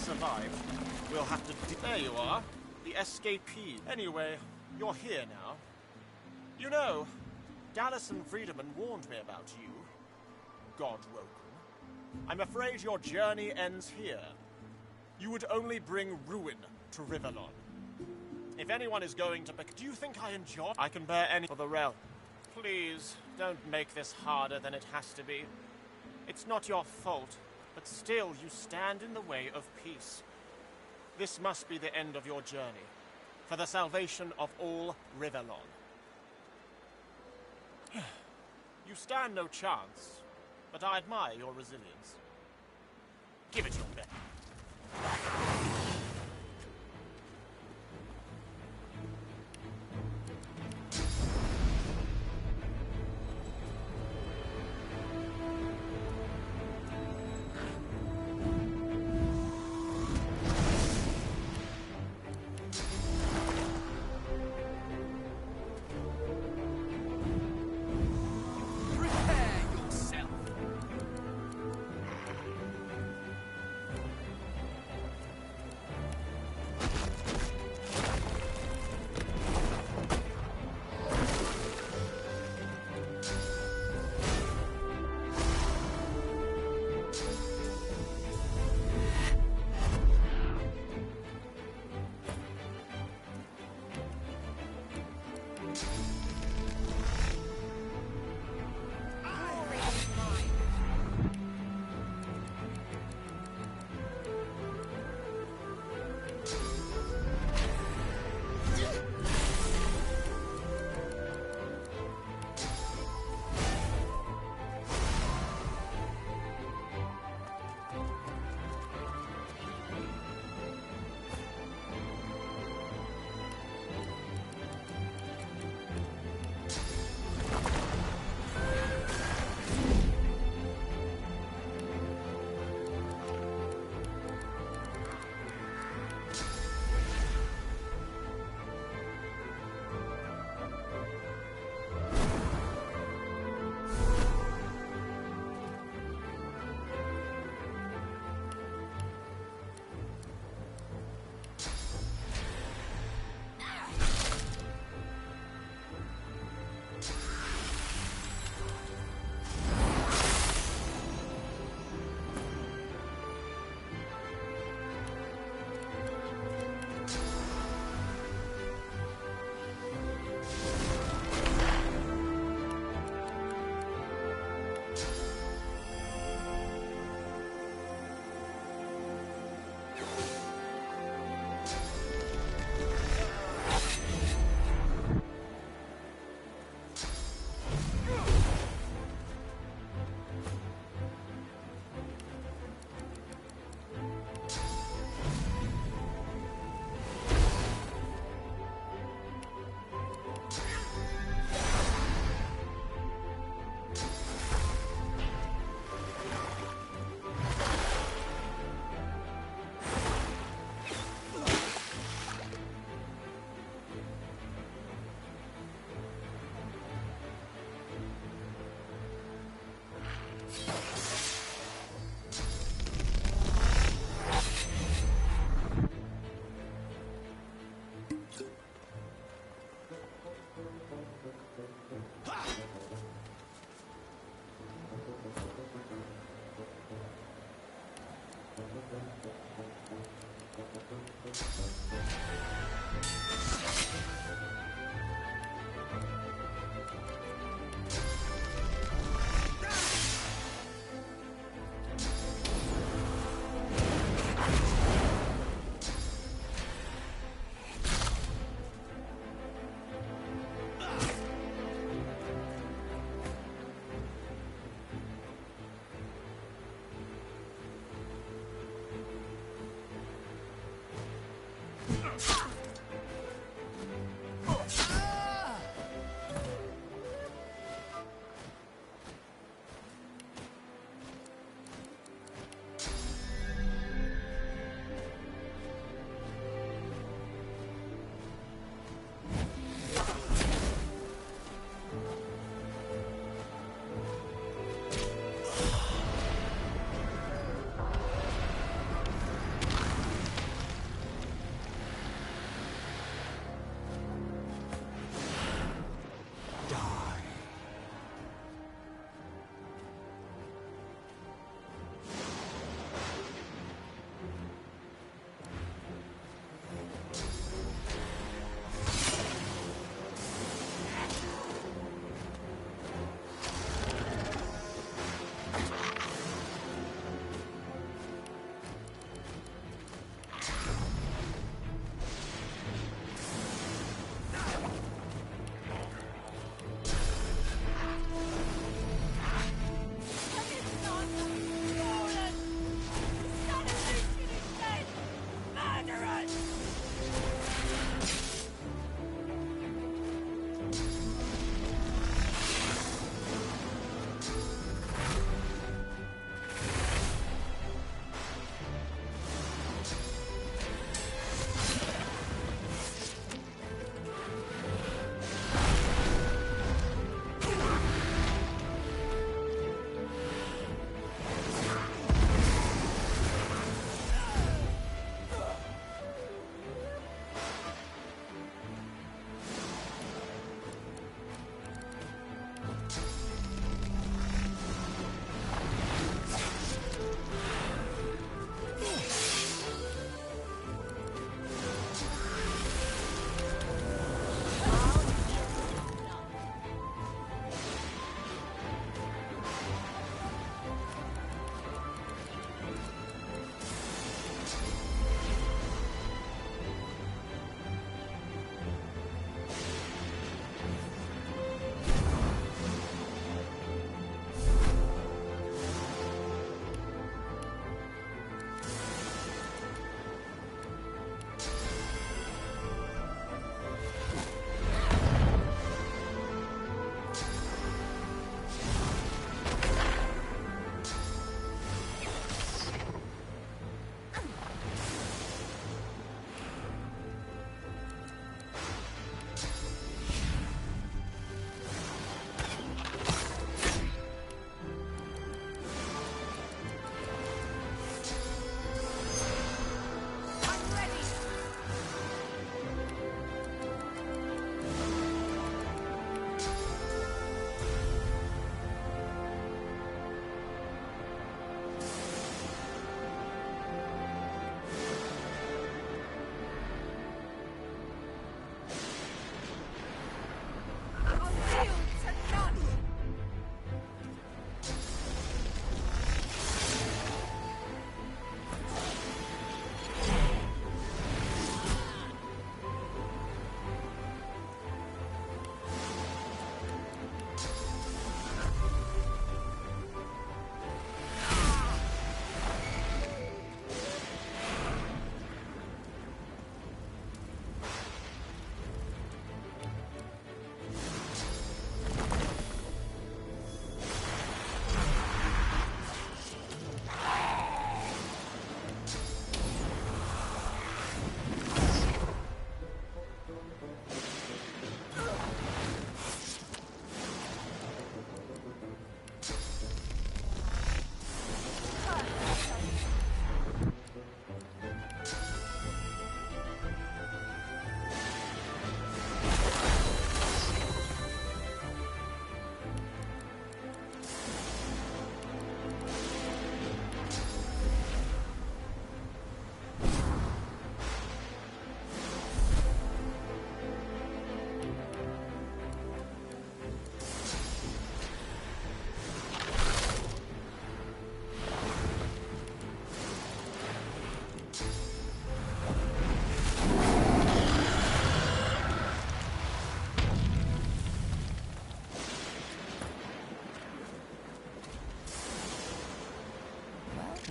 Survive. We'll have to... There you are. The escapee. Anyway, you're here now. You know, Dallas and Friedemann warned me about you. Godwoken. I'm afraid your journey ends here. You would only bring ruin to Rivellon. If anyone is going to pick... Do you think I enjoy... I can bear any for the realm. Please, don't make this harder than it has to be. It's not your fault. But still, you stand in the way of peace. This must be the end of your journey, for the salvation of all Rivellon. You stand no chance, but I admire your resilience. Give it your best.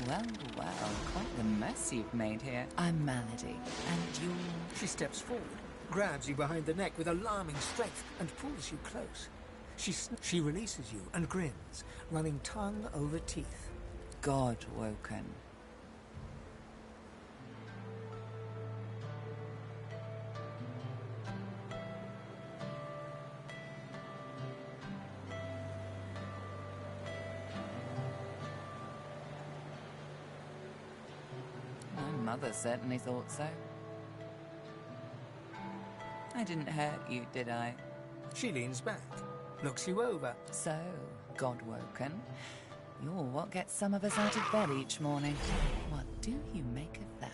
Well, well, quite the mess you've made here. I'm Malady, and you're... She steps forward, grabs you behind the neck with alarming strength, and pulls you close. She releases you and grins, running tongue over teeth. God woken. My mother certainly thought so. I didn't hurt you, did I? She leans back, looks you over. So, God woken, you're what gets some of us out of bed each morning. What do you make of that?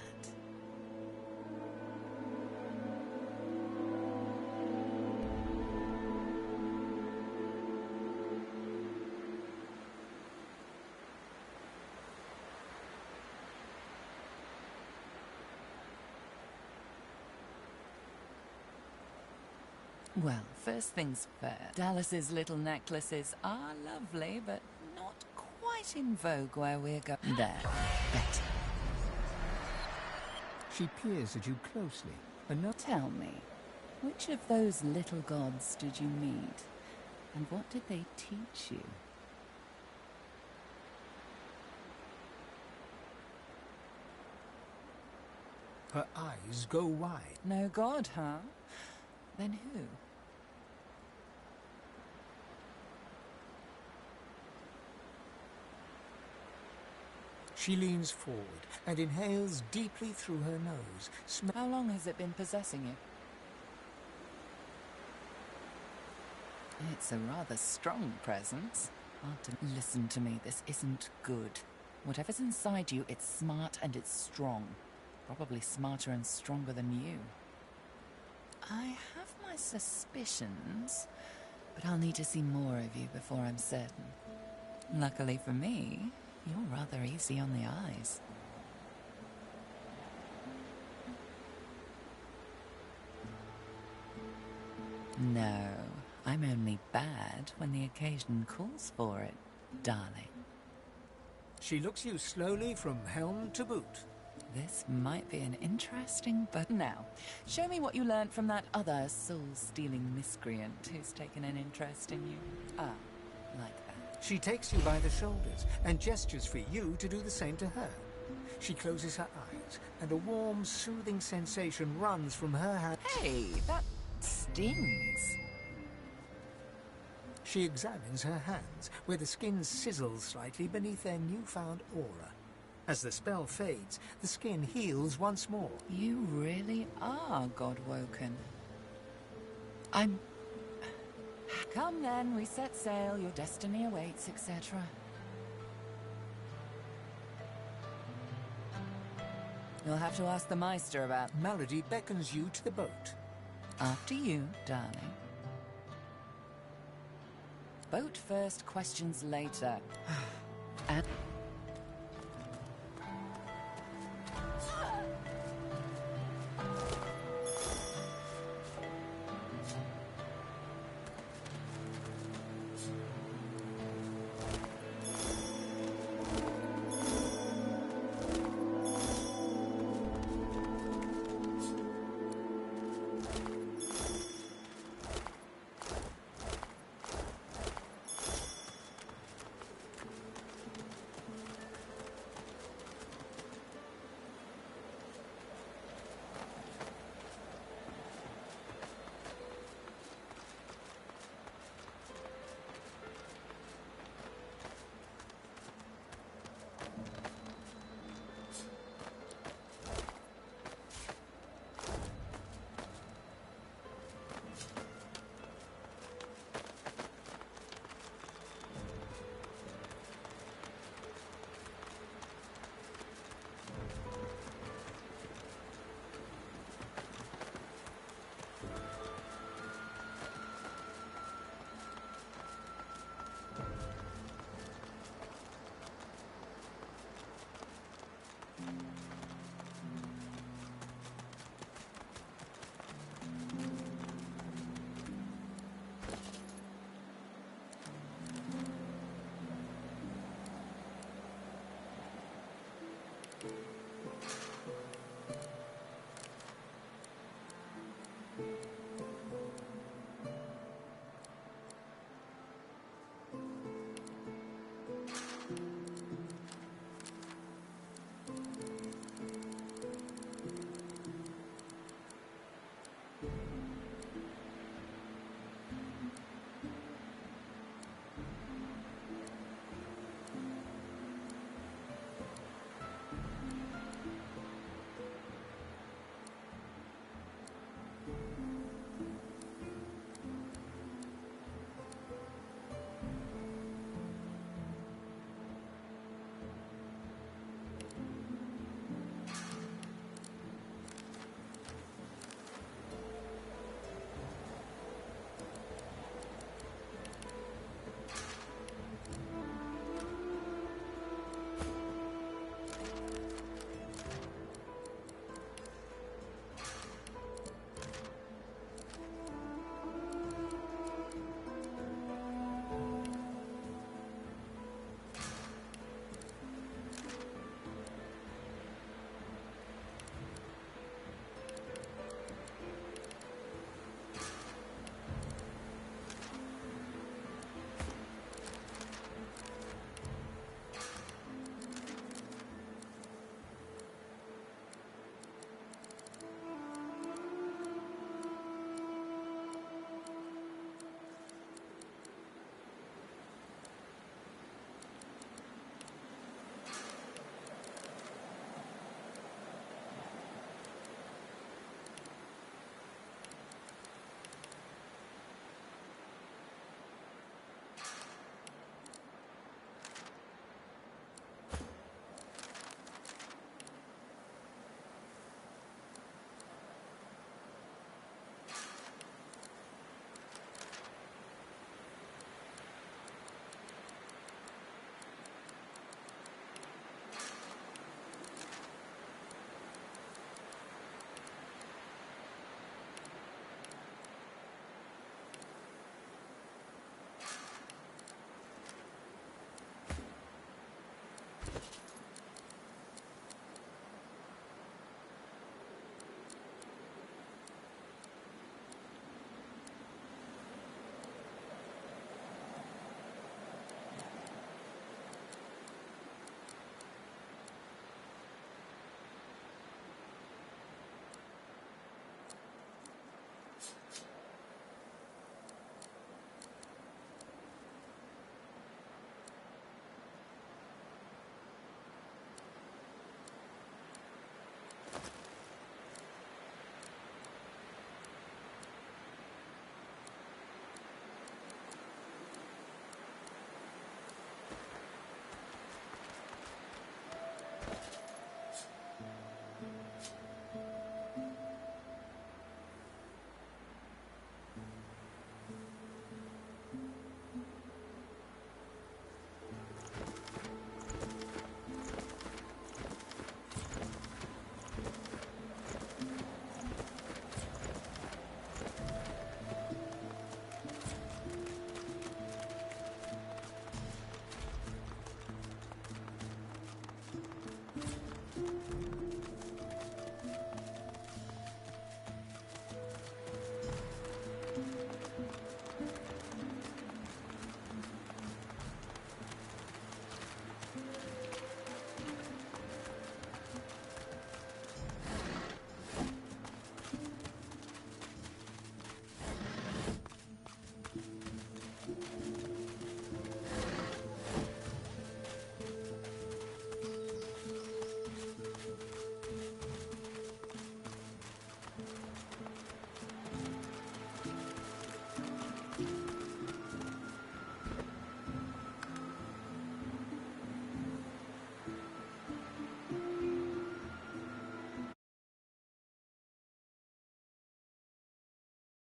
Well, first things first. Dallas's little necklaces are lovely, but not quite in vogue where we're going. There. Better. She peers at you closely. Tell me, which of those little gods did you meet? And what did they teach you? Her eyes go wide. No god, huh? Then who? She leans forward and inhales deeply through her nose. How long has it been possessing you? It's a rather strong presence. Listen to me, this isn't good. Whatever's inside you, it's smart and it's strong. Probably smarter and stronger than you. I have my suspicions, but I'll need to see more of you before I'm certain. Luckily for me, you're rather easy on the eyes. No, I'm only bad when the occasion calls for it, darling. She looks you slowly from helm to boot. This might be an interesting, but now, show me what you learned from that other soul-stealing miscreant who's taken an interest in you. Ah, like that. She takes you by the shoulders and gestures for you to do the same to her. She closes her eyes, and a warm, soothing sensation runs from her hand. Hey, that stings. She examines her hands, where the skin sizzles slightly beneath their newfound aura. As the spell fades, the skin heals once more. You really are God-woken. Come then, we set sail, your destiny awaits, etc. You'll have to ask the Meister about... Malady beckons you to the boat. After you, darling. Boat first, questions later. And...